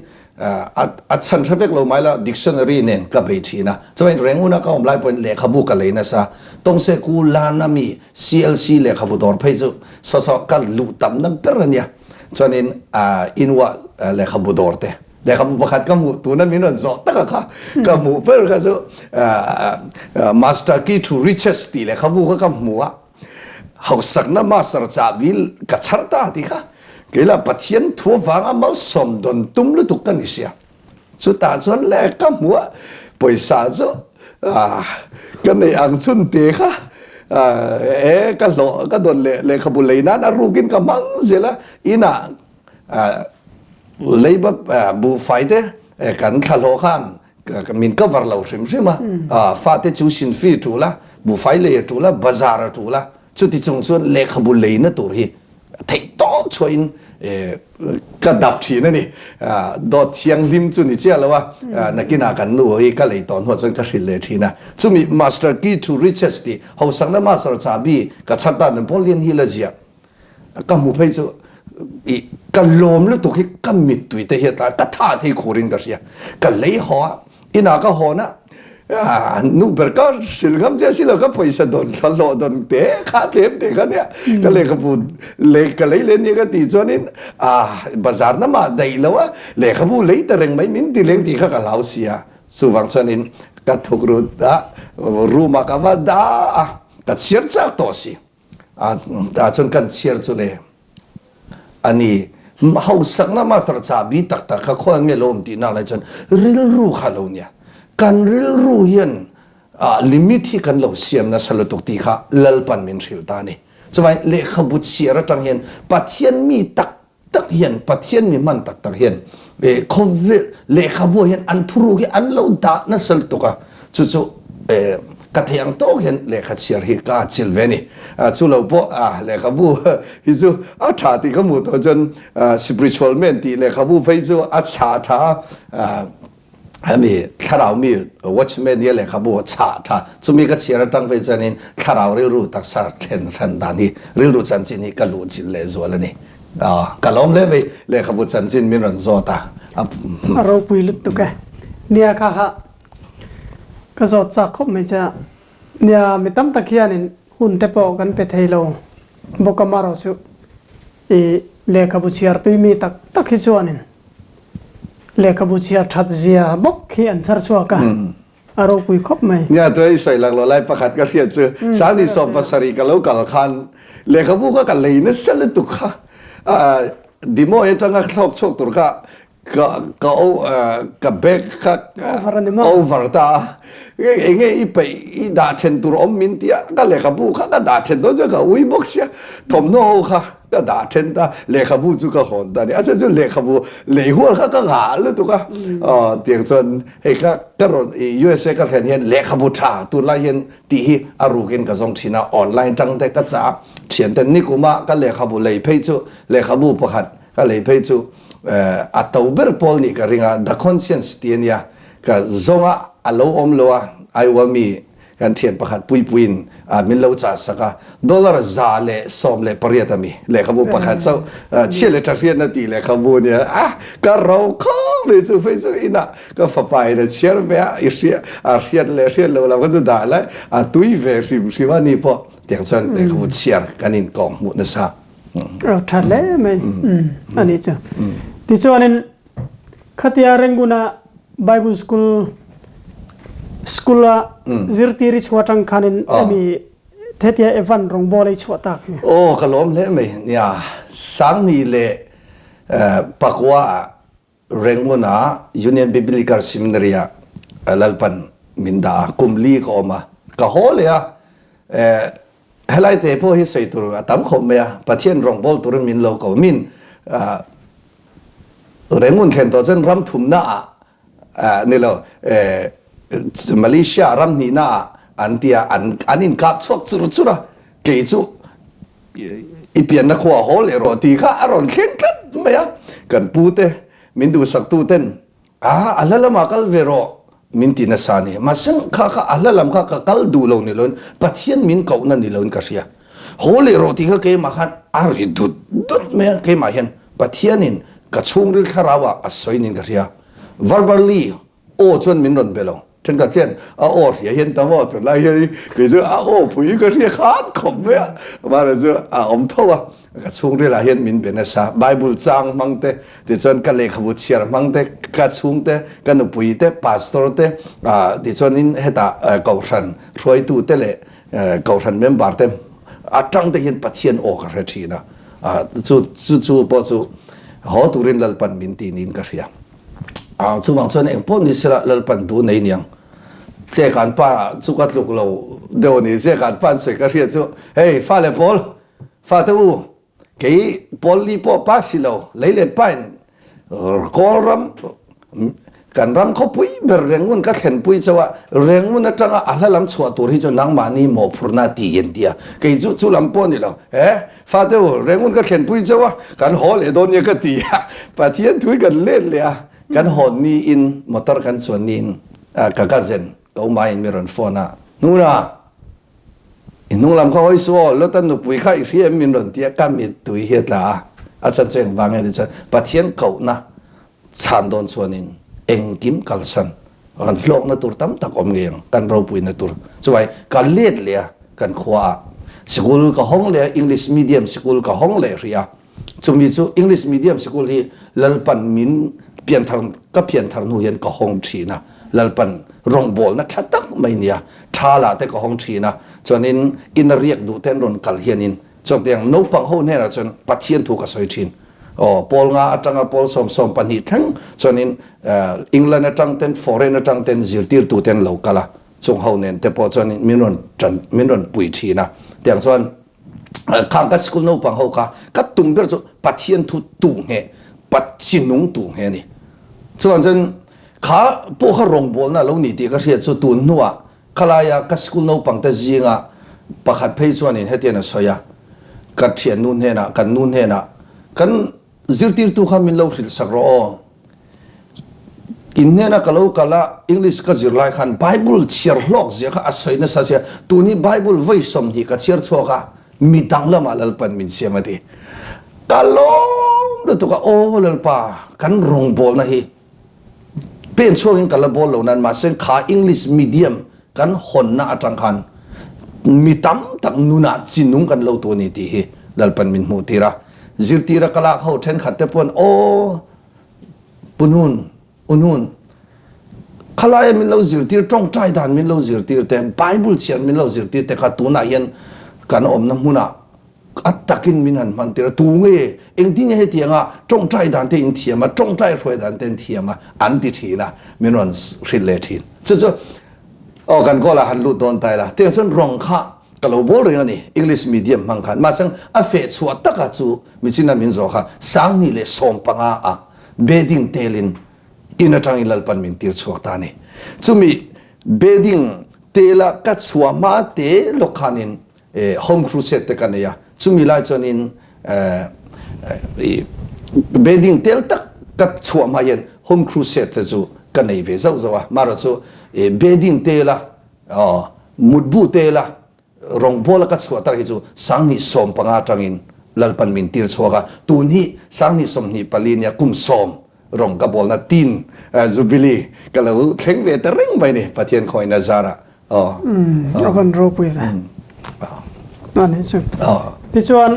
Speaker 2: อัดฉันเรียกเราหมายละ dictionary เนี่ยก็ไปทีนะจะไปเรื่องนู้นก็อมไล่ปนเลขาบุก็เลยนะซะต้องเสกูลานามี CLC เลขาบุดอร์เพย์จุสอก็ลุตัมนั่นเป็นเนี่ยส่วนนี้อินว่าเลขาบุดอร์เตแต่คำประคัดก็หมู่ตัวนั้นมีนั่นสอตั้งค่ะก็หมู่เพื่อก็จะmaster key to riches ตีเลยเขาบอกก็หมู่อ่ะเขาสักนั้นมาสร์จับวิลกัจฉริตาดีค่ะเกี่ยวกับปัจจัยทั่วฟังอามาสมดุลตุ้มลุตุกันนิเสียสุดท้ายส่วนแรกก็หมู่ไปสาจุ กันในอังชุนเตะค่ะกันหล่อก็โดนเลยขบุเลยนั้นรู้กินกับมังเสียละอีน่ะเลยแบบบูไฟเต้กันขลุ่ขันก็มินก็วารเราใช่ไหมฟาเตจูชินฟีถูละบูไฟเลยถูละบาซาร์ถูละชุดที่จงส่วนเลยขบุเลยนั่นตัวที่ที่ต้องช่วยก็ดับทีนั่นนี่ดอดเชียงลิมจุนี่เจ้าแล้วว่านักกินอากันนู่นก็เลยตอนหัวจนก็สิเลยทีนะจุมี master key to riches ที่เขาสั่งนั้น master ชาบีก็ชัดตาเนี่ยพอเรียนฮิลเจียก็มุเพยจูอีก็ลมแล้วตัวที่ก็มิดตุยแต่เหตุการณ์ก็ท่าที่คูรินก็เสียก็เลยหัวอินาก็หัวนะนูเบอร์ก็สิลคำเจ้าสิลก็ไปสะดนทะเลาะดนเตะขาเทมเตะกันเนี่ยก็เลยขบุนเลยก็เลยเล่นเนี่ยก็ตีจวนนี้บาซาร์น้ำมาได้แล้ววะเลยขบุนเลยแต่เร่งไม่มินตีเร่งตีข้าก็เหลาเสียสุวรรณชนินก็ถูกรู้มากับว่าด่าก็เชียร์จากตัวสิจนกันเชียร์จุเลยอันนี้เขาสักน้ำมาสระจาบีตักตักเขาคนเงี้ยลมตีน่าอะไรจนริลรู้ขลุ่นเนี่ยการริลรู้เห็นลิมิตที่กันเราเสียมนะสรุปตุกตีข้าลลปันมินสิลตานี่สมัยเลขบุตรเสียระจังเห็นปัทเทียนมีตักตักเห็นปัทเทียนมีมันตักตักเห็นเขาเลขบุตรเห็นอันทุรุกอันเราด่านะสรุปตุกะจู่ๆกระเทียงโตเห็นเลขเสียริกาจิลเวนี่จู่เราพอเลขบุฮิจูชาติขมุตัวจนspiritual man ที่เลขบุไปจู่ชาท่ามีข้าเรามี watchman เนี่ยเลยครับบัวชาท่าจุมีก็เชียร์ตั้งไปจนนี้ข้าเราเรียรู้ตักษาเทนสันดานี่เรียรู้จันจินี่ก็รู้จินเลยส่วนนี้ก็ล้อมเลยไปเลยครับบัวจันจินมีรันโซตา
Speaker 1: เราปุยลุตุกะเนี่ยค่ะก็สอดจากคบไม่ใช่เนี่ยไม่ตั้มตะเคียนหุ่นเตปอกันไปเทโลบกมาเราสุเลขบุเชียร์ตุยมีตักฮิจวนินเลขบุเชียร์ทัดเสียบกเขียนสารสวกันเราปุยคบไหม
Speaker 2: เนี่ยตัวไอ้ใส่หลักเราไล่ประคัดก็เรียนเจอสารที่สอบภาษาริกันแล้วกัลคันเลขบุก็กันเลยนั่นเสร็จตุกค่ะดิโมเอจังก็ทอกโชคตุกค่ะก็กับเบกค่ะโอเวอร์ตาเองอีไปอีด่าเชนตุรอมมินเตียก็เลขบุค่ะก็ด่าเชนตัวเจ้าก็วิบกเสียทอมโนค่ะก็ด่าเชนตาเลขบุจุก็หอนตาเนี่ยอาจจะจุเลขบุเลหัวค่ะก็หาเลยตุกค่ะเตียงส่วนเฮ้ก็ก็รถUSA ก็แค่นี้เลขบุชาตุลาเห็นตีฮีอารูกินก็ส่งทีน่าออนไลน์จังแต่ก็จะเขียนแต่นี่กูมาก็เลขบุเลยเพจุเลขบุประคัดก็เลยเพจุอัตโตเบอร์พอลนี่ก็เรียกดักคอนเซนส์ที่เนี่ยก็จงอาโลอมโลอะไอว่ามีกันเทียนประคัดปุยปุยนมิลเลวจ่าสักดอลลาร์ซาเลสอมเลปริยตมีเลขบุประคัดเจ้าเชื่อเลทเฟียนนาทีเลขบุเนี่ยก็เราเข้าเลยจู่ไปจู่อินะก็ฝับไปเลยเชื่อไปอีเสียเสียเลเสียเลวเราก็จะได้เลยตุยเวสิว่านี่พอเดี๋ยวฉันเลขบุเชียร์กันอินกองมุนซา
Speaker 1: ทัดเลยไหมอันนี้จ้ะที่ส่วนนั้นขัดยาเร่งกุนะไบเบิลสกุลละจิรติริชวัตังคันินมีเทียเอวันรองบอลไอชวตัก
Speaker 2: โอ้ขลุ่มเลยไหมเนี่ยสังนี่เลยปักว่าเร่งกุนะ Union Biblical Seminary ลัลปันมินดาคุมลีก็มาก็โหเลยเฮลัยเตพอฮิสัยตุระตามคมเมียประเทศรองบอลตุรมินโลกมินเร่งกุนเห็นตัวเช่นรำทุ่มหน้านี่เรามาเลเซียรำนี่น่าอันที่อันนี้กัดชกจุดจุดเกี่ยวอีเปียนนักขัวโหเลยรอตีข้าอร่อยเข่งกันไหมอ่ะกันพูดเตมินดูสักตูเต้นอะไรละมาคัลเวโรมินตินัสานีมาเส้นข้าอะไรละมาข้าคัลดูเรานี่ล้วนปัทยันมินเขานั่นนี่ล้วนก็เสียโหเลยรอตีข้าเกี่ยมาขันริดุดไหมเกี่ยมาเห็นปัทยันินกัดช่วงริลคาราวะอัศวินินก็เสีย verbally โอ้ชวนมินรอนเบลล์ฉันก็เช่นโอ้เสียเห็นตัวตัวไรเฮ้ยคือจะโอ้ผู้หญิงก็เรียกขาดขมเลยมาเลยจะอมท่าก็ช่วงเรื่องเห็นมินเป็นซาไบเบิลจังมังเตที่ส่วนกันเลขบุตรเชียร์มังเตก็ช่วงเตกันอุปยเตพาสตอร์เตที่ส่วนนี้เหตุกอชันช่วยตัวเตเลยกอชันเมมบาร์เตจังเตเห็นปัจเจียนโอกระทีนะจู่พอจู่หอตุรินลลปันมินตีนินก็เสียจู่บางส่วนเองพอนิสระลลปันดูในเนียง เจ้าการป้าสุกัดลูกเราเดี๋ยวนี้เจ้าการป้าสวยก็เรียกจู่เฮ้ยฟ้าเลยบอลฟ้าเต้าเกี่ยบอลลีพอป้าสิเราเลยเล่นไปกอลรำกันรำเขาปุ้ยเบอร์เร่งมันก็เห็นปุ้ยจะว่าเร่งมันจังอะไรลำชัวตัวที่จะนั่งมานี่หมอพูนาตีเย็นเดียเกี่ยจู่ลำปอนี่เราฟ้าเต้าเร่งมันก็เห็นปุ้ยจะว่ากันหอเลยโดนยังก็ตีปะเทียนถุยกันเล่นเลยกันหอนี่อินมอเตอร์กันส่วนนี้กะกะเซนก็มาอินมีรันฟอนะนู่นนะอินนู่นลำเขาไอ้สัวแล้วตั้งนุปุยข้าอีกที่มีรันเตียกันมีตุยเฮ็ดละอาจารย์เจงบางอย่างดิฉันปะเทียนเขานะฉันโดนส่วนนี้เอ็งกิมกัลสันกันโลกนัตุรตั้มตักอมเงียงกันเราปุยนัตุรสวยกันเลียดเลยกันขวาสกุลก็ห้องเลยอังกฤษมีเดียมสกุลก็ห้องเลยเรียจุมีจู่อังกฤษมีเดียมสกุลที่ลัลปันมินเปลี่ยนทางก็เปลี่ยนทางนู่นก็ห้องทีนะลัลปันรองบอลนะชัดตักไม่เนี่ยชาลาแต่ก็ห้องทีนะจนนี้อินเรียกดูเต้นรอนกัลเฮียนินจนเตียงนปังห้องเนี่ยนะจนปัจเจียนถูกกับสอยทินปอลงาจังปอลสมปันหิทั้งจนนี้อังกฤษจังเต้นฟอร์เรนจังเต้นจิรติร์ตูเต้นเหล่ากะละจงห้องเนี่ยแต่พอจนนี้มินนปุยทีนะเตียงส่วนข้างกับสกุลนปังห้องก็ตุ้มเบอร์จุปัจเจียนถูตุงเหปัจจินุงตุงเหนี่ส่วนจนข้าพวกเขารองบอลนะเราหนีตีก็เรียกสุดตุนนัวขลายกัสกุลโนปังแต่จีงะประคัดเพย์ส่วนนี้ให้เตียนสอยกัดเทียนนู่นเฮนะกันนู่นเฮนะกันจิรติร์ตุขามินเราสิลสักรออินเนนะกะเรากะละอังกฤษก็จิรไลขันไบเบิลเชียร์ล็อกเสียก็อาศัยนะสักเสียตัวนี้ไบเบิลไว้สมดีก็เชียร์ชัวก็มีตังละมาลัลปันมินเสียมาดีกะลงแล้วตัวก็โอ้ลัลปากันรองบอลนะฮีเป็นช่วงกันละบอลเหล่านั้นมาเส้นขาอังกฤษมีเดียมกันหนนะจังคันมีตั้มตักนุนาจินุงกันเล่าตัวนี้ทีดัลปันมินมูตีระจิรตีระกลาเขาเทนขัดเตปนโอ้ปุนุนอุนุนขลายมินเล่าจิรตีระจ้องใจด่านมินเล่าจิรตีระแต่ไบเบิลเชียนมินเล่าจิรตีระแต่ขัดตัวน่าเย็นกันอมน้ำมุนาอัตตะกินมินันมันตีระตัวเงี้ยเองที่เนี่ยเตียงอ่ะจ้องใจด่านเตียงเทียมาจ้องใจรวยด่านเตียงเทียมาอันติทีนะมินวันริเลทินจะกันก็ละหันลุดโดนตายละเตี้ยส่วนรองข้ากะเราบอกเลยนี่อังกฤษมีเดียมมังคันมาสังอเฟตสวดตะกัจูมิจินามินโซค่ะสังนี่เลยสมปังอาเบดิ้งเตลินอินทางอิลัลปันมินตีร์สวกตานี่จุมีเบดิ้งเตละกัดสวมาเตลกขานินโฮมครูเซตกันเนี่ยจุมีไลจอนินเบดิ้งเตลตักกัดสวมาเย็นโฮมครูเซตจูกันในเวซาวะมารจูเบดิ้งเตละมุดบูเตละรองบอลกัดสวดตาฮิจูสังนิสมปังอาจังอินลัลปันมินตีร์สวกตูนี้สังนิสมนิปลีนยากุมสมรองกับบอลนัดตินจูบิลีก็เลยเข่งเวทเร่งไปนี่ปะเทียนคอยนาซาระ
Speaker 1: เอาเป็นรูปเลยนั่นเองสุดที่ชวน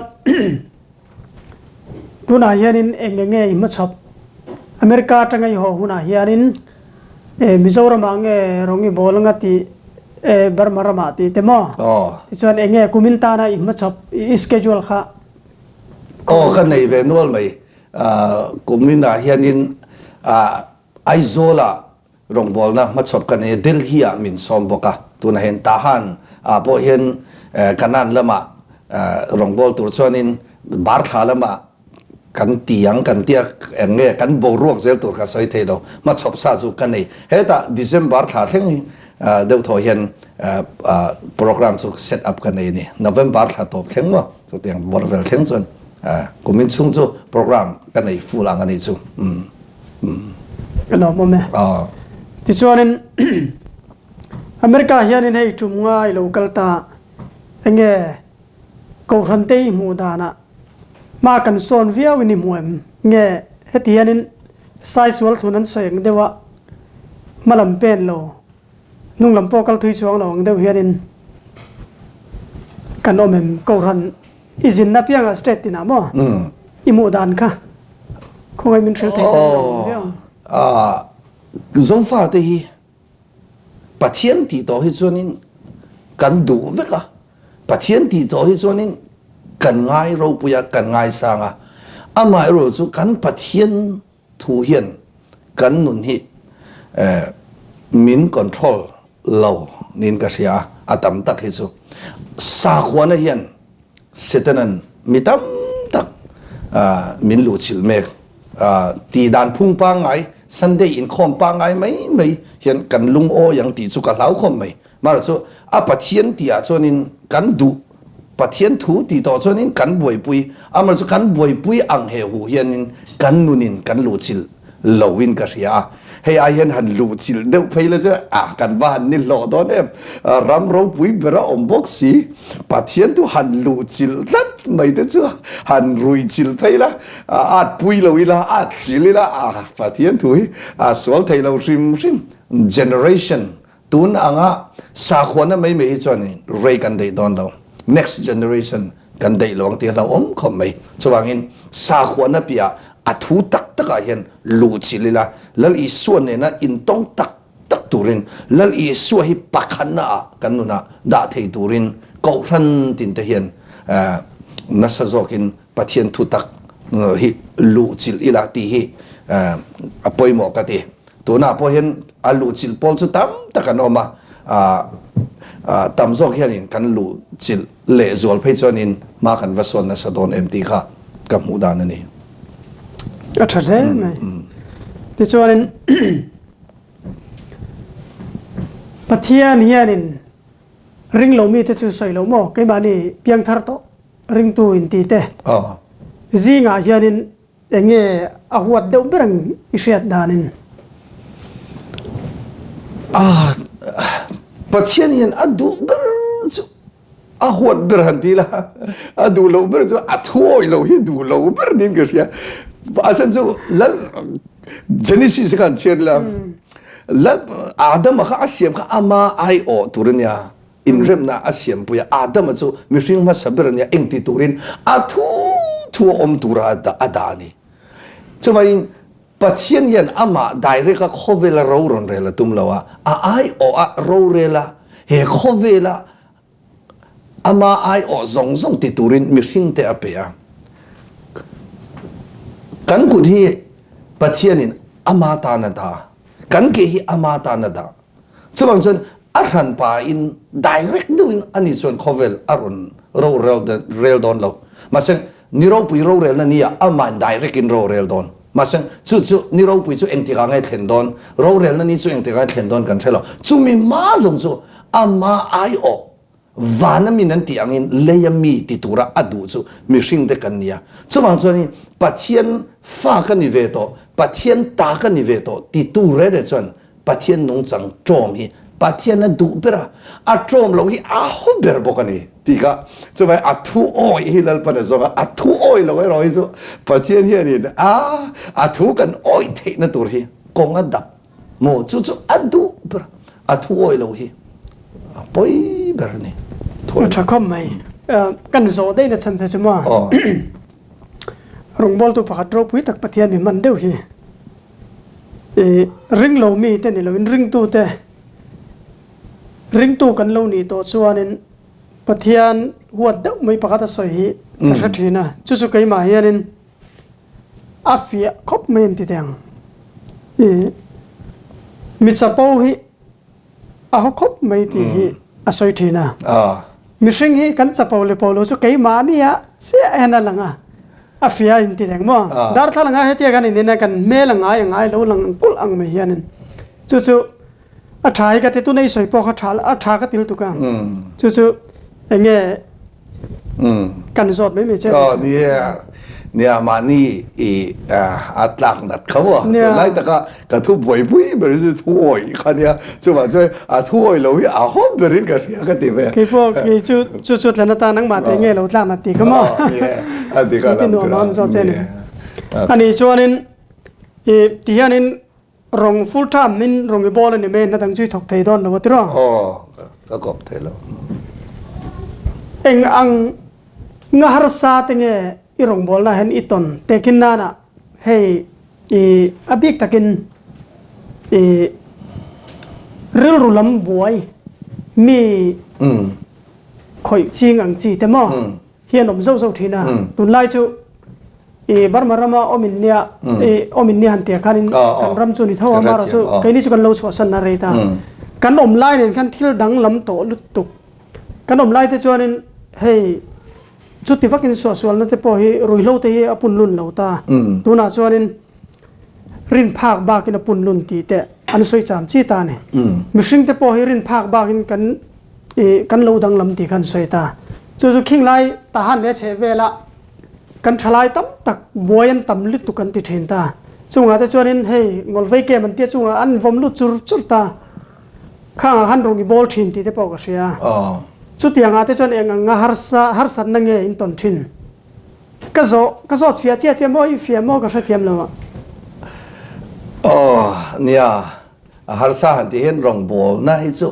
Speaker 1: ดูน่าเฮียนินเองเงี้ยมาชอบอเมริกาจังไงหัวหุ่นเฮียนินมิโซรามังรองบอลงัดที่บาร์มารามาที่เต็มอ่ะที่ส่วนเองกุมินตานะอิมชอบสเกจูลค่ะ
Speaker 2: กันในเวนัลไหมกุมินตาเฮียนินไอโซลารองบอลนะมาชอบกันในเดลฮีมินซอมบอกะตัวนั้นเห็นทหารพอเห็นกันนั่นละมารองบอลตัวส่วนนี้บาร์ทาละมากันเตียงกันเตียเงี้ยกันโบรวกเซลตัวกับสายเทโลมาชอบซาจุกันนี่เฮ้ยแต่ดิเซมบาร์ทาทั้งเดี๋ยวทอเห็นโปรแกรมสุกเซตอัพกันนี่โนเวมบาร์ทาตบทั้งว่าตัวเตียงบอร์เวลทั้งส่วนกุมินซุงจูโปรแกรมกันนี่ฟูลังกันนี่จู
Speaker 1: กันออกมาไหมที่ส่วนนั้นอเมริกาเฮียนินให้จุ่มง่ายโลกัลตาเงี้ยกูรันเตย์มูดานะมากันโซนวิวินิมวยเงี้ยเฮติยานินไซส์วัลทุนันเสียงเดวะมาลำเป็นโลนุ่งลำโปกัลทุยสวงโลเดวเฮียนินกันโอเมมกูรันอิจินนับยังสเตตินะมั้งอิมูดานค่ะคงไอ้มินเทลเทสันโลเดียว
Speaker 2: จงฟ้าเตฮีปัจเจียนที่ต่อให้ส่วนนี้กันดูเวกะปัจเจียนที่ต่อให้ส่วนนี้กันง่ายเราปุยกันง่ายสังอามาเราสุกันปัจเจียนทูเฮียนกันนุนฮิมินคอนโทรล lo nin ka ria atam tak hi chu sa khwana hian setanan mitam tak min lu chil mek ti dan phung pa ngai Sunday in khom pa ngai mai hian kan lung o yang ti chu ka lau khom mai mar chu a pathian tia chonin kan du pathian thu ti to chonin kan boi pui amar chu kan boi pui ang he hu hianin kan nunin kan lu chil lowin ka ria hei ai hian han lu chil deuh pheila chu kan ba han ni lo don em ram ro pui bera om box si pathian tu han lu chil lat mai te chu han rui chil pheila at pui lo ila at chilila pathian tu swal thei lo rim generation tun anga sa khwana mai mai choni rei kan dei don lo next generation kan dei lawng ti lo om khom mai chuwangin sa khwana pia athu tak taka hian lu chilila lal i suan ne na in tong tak turin lal i su hi pakhan na kanuna da thei turin ko ran tin te hian na sa zokin pathian thu tak hi lu chil ila ti hi apoi mo ka ti tuna po hian alu chil pol chu tam takanoma tam zok hian in kan lu chil le zol phei chonin ma kan vason na sa don empty kha ka mu dan ani
Speaker 1: thật thế này thì cho nên bắt thiên hiền ring lâu mi thì chú sợi lâu mò cái mà này biang thar to ring tu in ti te gì ngã hiền anh nghe ahuat đâu biết rằng isiat danin
Speaker 2: bắt thiên hiền adu ber ahuat ber hanti la adu lâu ber chu athuoi lâu hi du lâu ber din ka sia asan chu lal genesis kan chen la la adam kha asiam kha ama ai o turnya in rem na asiam puya adam chu mishing ma sabernya engti turin thu om tura da adani chuwain pathian yan ama direct ka khovela ro ron rela tumlawa ai o ro rela he khovela ama ai o zong ti turin mishing te apea kan ku hi pathianin amata na da kan ke hi amata na da chuwang chon arhan pa in direct doin ani chon khovel aron ro rel don lo maseng ni ro pui ro rel na nia aman direct in ro rel don maseng chu ni ro pui chu engti ka ngai thlen don ro rel na ni chu engti ka thlen don kan thelo chu mi ma zong chu ama ai o vana minan ti angin leyami ti tura adu chu mishing de kan nia chuwang chon pathian fa ka ni ve to pathian ta ka ni ve to ti tu re de chon pathian nong chang trom hi pathian na du bera a trom lo hi a hu ber bokani ti ka chuwai a thu oi hi lal pa na zo a thu oi lo ro hi chu pathian hi ni a thu kan oi the na tur hi kong a dap mo chu adu bera a thu oi lo hi poi ber ni
Speaker 1: thật không mày căn số đây là chân thế chứ mà rong bol tu pakat drop wi tak pathian mi man deu hi ring lo mi te ni lo in ring tu kan lo ni to chuanin pathian huat deuh mai pakata soi hi ka hra thina chu chu kai ma hianin afia khop men ti tang mi chapo hi a khop mai ti hi a soi thina mi hring hi kan chapo le polo chu kai ma ni a se ena langa afia in ti tang mo dar thala nga hetia kan in na kan me langa ngai lo lang kul ang me hianin chu a thai ka te tu nei soi po kha thal a tha ka til tu ka chu enge kan zot me che
Speaker 2: nia mani atlak dat khawa lai ta ka thu boi bui ber zu thu oi khania chuwa choi a thu oi lo a hom berin ka ria ka ti ve
Speaker 1: ki po ki chu lana ta nang ma te nge lo tla ma ti ka mo
Speaker 2: a ti ka
Speaker 1: no non zo chen ani chuanin ti hianin rong full time min rong i bol ni me na dang chui thok thei don lo ti ro
Speaker 2: ka kop thei lo
Speaker 1: eng ang ngahar sa te nge i rong bol na hen iton tekin na hey abik takin ril rulam buai mi khoi ching ang chi te mo hian om zo thina tun lai chu barmarama omin nia han te khanin kan ram chu ni thawa ma ra chu kaini chu kan lo chho san na reita กันอมไล่เนี่ยกันที่ดังลำโตลุดตุกกันอมไล่ที่จวนนี่ให้จุดที่ว่ากินส่วนนั่นจะพอให้รวยเล่าที่อปุนลุนเล่าตาตัวน่าจวนนี่รินภาคบากินอปุนลุนตีแต่อันสวยจามจีตาเนี่ยมิชิงจะพอให้รินภาคบากินกันเล่าดังลำตีกันสวยตาจู่ๆคิงไล่ตาหันเนี่ยเฉเวละกันทลายตั้มตักบวยันตั้มลุดตุกันติดเห็นตาจุงอาแต่จวนนี่ให้งอลไฟเกมันเตี้ยจุงอันวอมลุดจุดตาข้างหันตรงอีบอลทินตีแต่ปอกเสียจุดที่งาแต่จวนเองงาฮาร์สันนั่งเงอินตอนทินก็โซเฟียเจียมออีเฟียมอก็ใช้เทียมแล้ว
Speaker 2: เนี่ยฮาร์ซ่าหันที่เห็นรองบอลนะฮิจุ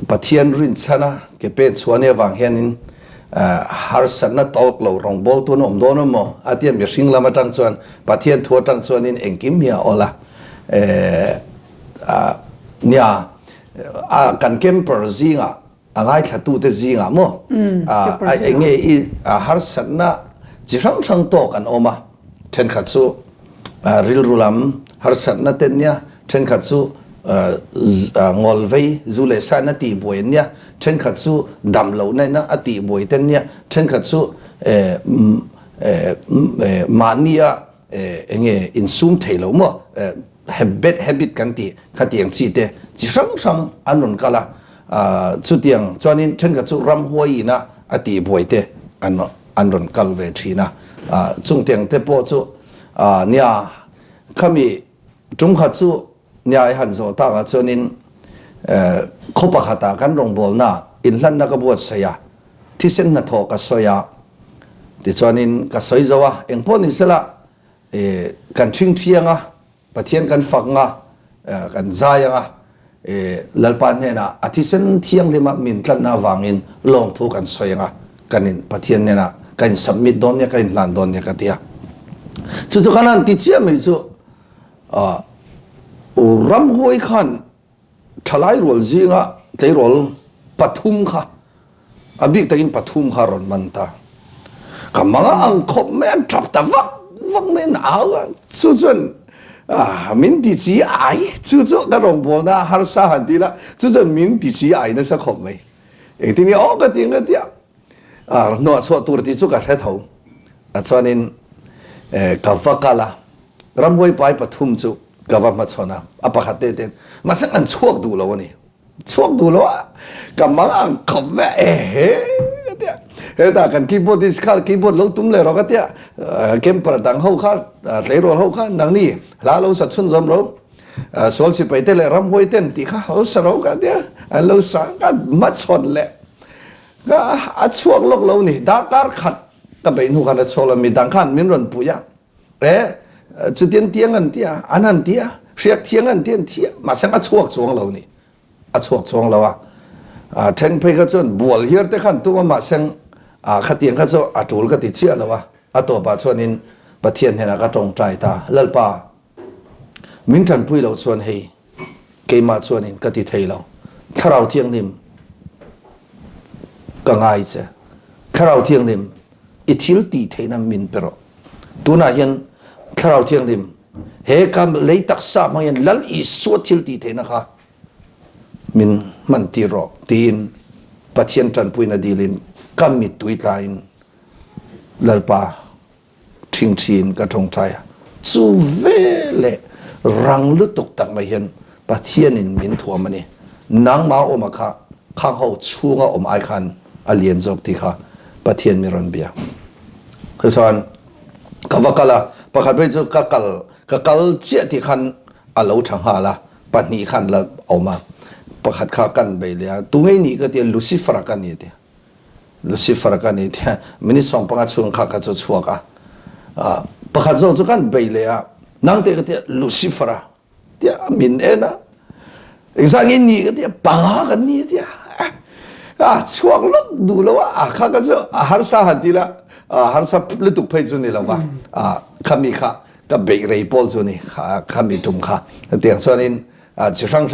Speaker 2: ปะเทียนรินชนะเก็บเป็นส่วนเนี่ยวางเห็นฮาร์สันน่ะตอกเรารองบอลตัวน้องโดนมั้งอาเทียมอย่าชิงละมาตั้งส่วนปะเทียนทัวตั้งส่วนนี่เองกิมเมียโอละเนี่ยกันเก็มเปอร์ซิงง่ายขัดตู้เตซิงมั้งเองฮาร์สันน่ะจีช่างโตกันออกมาเช่นขัดสู้ริลรุลัมฮาร์สันน่ะเต็นเนี่ยเช่นขัดสู้งอลเวจูเลซ่านาตีบวยเนี่ยเช่นขัดสู้ดำเหล่านั้นนะอติบวยเต็นเนี่ยเช่นขัดสู้มาเนียอินซูมเทลมั้งhabit กันตีขัดยังซีเตจิช่างอันนั้นก็ละสุดยังจวนนี้เช่นขัดสู้รำหัวอีนะอติบวยเตอันนั้นก็เวทีนะจุงเตียงเตปอจูเนี่ยขมีจงขัดสู้เนี่ยหันโซตากจนินขบขัดกันรองบอลน่ะอินลันนักบวชเสียที่เส้นนัทอกสอยที่จนินก็สอยจัวเองพอนิสละกันชิงเทียงปะเทียนกันฝังกันใจลัลปันเนี่ยนะอาทิเส้นเทียงเลยมามินกันน่าวางินลงทุกันสอยกันอินปะเทียนเนี่ยนะกันสมิดโดนเนี่ยกันลันโดนเนี่ยกันเดียจู่ๆขนาดที่เชื่อไม่จู่รำห้วยขันทลายรัวจิงเตยรัวปฐุมค่ะอบิกตะกินปฐุมค่ะรอนมันตากำมังอังคบแม่นจับตะวักแม่นเอาจู่ๆมินติจีไอจู่ๆก็รองบอลนะฮาร์ซ่าหันดีละจู่ๆมินติจีไอนั่นสักคบไหมทีนี้ก็ติงก็เดียหนวดสวดตัวที่จู่ก็แค่เท่าส่วนนี้กับฟักกะละรำห้วยไปปฐุมจู่กว่ามาชนะอภัคเตเตนมาสักอันช่วงดูแล้วนี่ช่วงดูแล้วกับมังอังคำแม่เดียแต่กันคีย์บอร์ดดิสคาร์คีย์บอร์ดเราตุ้มเลยเราก็เดียเกมประดังเขาขาดเตะรัวเขาขาดดังนี้ลาเราสัตว์สุนทรเราสวนสิไปเตะเลยรำห้วยเต้นตีข้าเขาสระกันเดียเราสั่งกันมาชนเลยก็ช่วงโลกเรานี่ดาร์ขัดก็ไปนู่นกันชนเรามีดังขันมีรันปุยะจุดเทียงกันเทียอันนั้นเทียเสียเทียงกันเทียมาสังอาช่วงช่วงเรานี่ช่วงช่วงเราเทนไปก็จนบัวเฮียร์แต่ขันตัวมาสังขัดเทียงก็จะจูลก็ติดเชื้อแล้วตัวป่าชวนินปะเทียนเห็นก็ตรงใจตาเล่ป่ามินทันพุยเราชวนให้เกมาชวนินก็ติดเทเราถ้าเราเที่ยงนิ่มก็ง่ายเสียถ้าเราเที่ยงนิ่มอิทิลตีเทนัมมินเปรอตัวน่าเห็นถ้าเราเที่ยงริมเฮกันเลยตักษามายันลัลอีสวดทิลตีเทนะคะมินมันตีรอกตีนปัจเจียนจันปุยนาดีลินกัมมิดตุยลายนลัลปาทิ้งชีนกระทงใจจูเวเลรังลุตุกตักมาเห็นปัจเจียนินมินทัวมันนี่นางมาโอมาค่ะข้างเขาชูงอมไอคันอเลียนจบที่ค่ะปัจเจียนมิรันเบียคือส่วนกว่ากันละประคับไปจู่กัลเจี๊ยที่ขันอาลูช่างหาละปัจนีขันละออกมาประคับข้ากันไปเลยตัวนี้ก็เดียลูซิฟรากันนี่เดียลูซิฟรากันนี่เดียมินิสองปังช่วงข้าก็จะชัวร์กันประคับจู่กันไปเลยนั่งเดียก็เดียลูซิฟราเดียมินเอ็นะอีกสักนี่ก็เดียปังหากันนี่เดียช่วงลุกดูแล้วข้าก็จะฮาร์ซาหันทีละฮาร์ซาลุตุกไปจุนี่แล้วขามีข้าก็เบรกเรย์บอลจุนี่ขามีตุ่มข้าเตียงส่วนนี้จะช่าง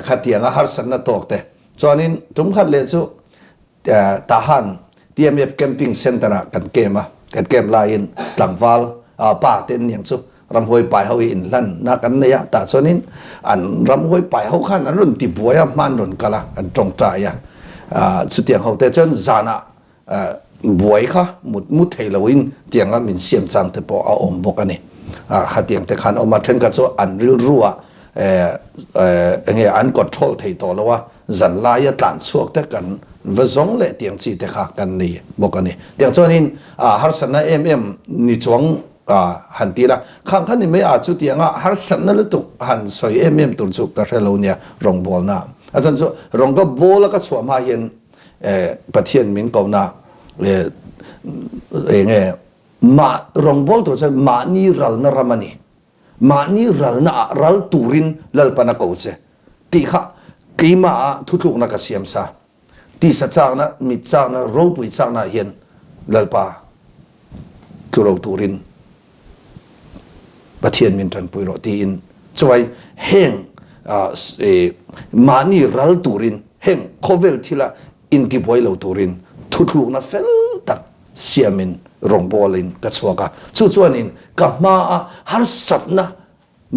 Speaker 2: ข้าเตียงฮาร์สันน่ะตกเตะส่วนนี้ตุ่มข้าเลยจู่ทหาร TMF Camping Center กันเกมไลน์หลังวอลป่าเต็นอย่างจู่ รำห้วยไปเขาอินลั่นนักันเนี่ยแต่ส่วนนี้อันรำห้วยไปเขาขันอันรุ่นติบัวมันรุ่นกะละอันตรงใจสุดที่เขาแต่จนจานะบวยค่ะมุดเทลวินเตียงมันเสียมจังแต่พอเอาอมบกันนี่ขัดเตียงแต่ขันออกมาถึงกันโซอันรัวอันกดโทษเทตัวแล้วว่าจันลายตันสวกแต่กันว่าสงเละเตียงจีแต่ขากันนี่บอกกันนี่เตียงส่วนนี้ฮาร์สันนะนี่จวงหันตีละข้างนี่ไม่อาจจุดเตียงฮาร์สันนั่นละตุกหันสอยตุนสุกกระเทลเนี่ยรองบอลนะอาจารย์ส่รองก็บอลแล้วก็สวมมาเห็นประเทศมินกาวนามารองบอลตัวจะมานี่รัลนารามานีมานี่รัลนารัลตูรินลัลปนักเอาเจตีข้ากีมาทุกนักเสียมซาตีสัจจางนะมิจางนะรูปุยจางนะเห็นลัลปาคือเราตูรินประเทศมินทันปุยโรตีอินช่วยเฮงมานี่รัลตูรินเฮงโคเวลที่ละอินที่บอยเราตูรินทุกนักเฟลตักเสียมินรองบอลินกัสวกาส่วนนี้กับมาฮาร์สัตนะ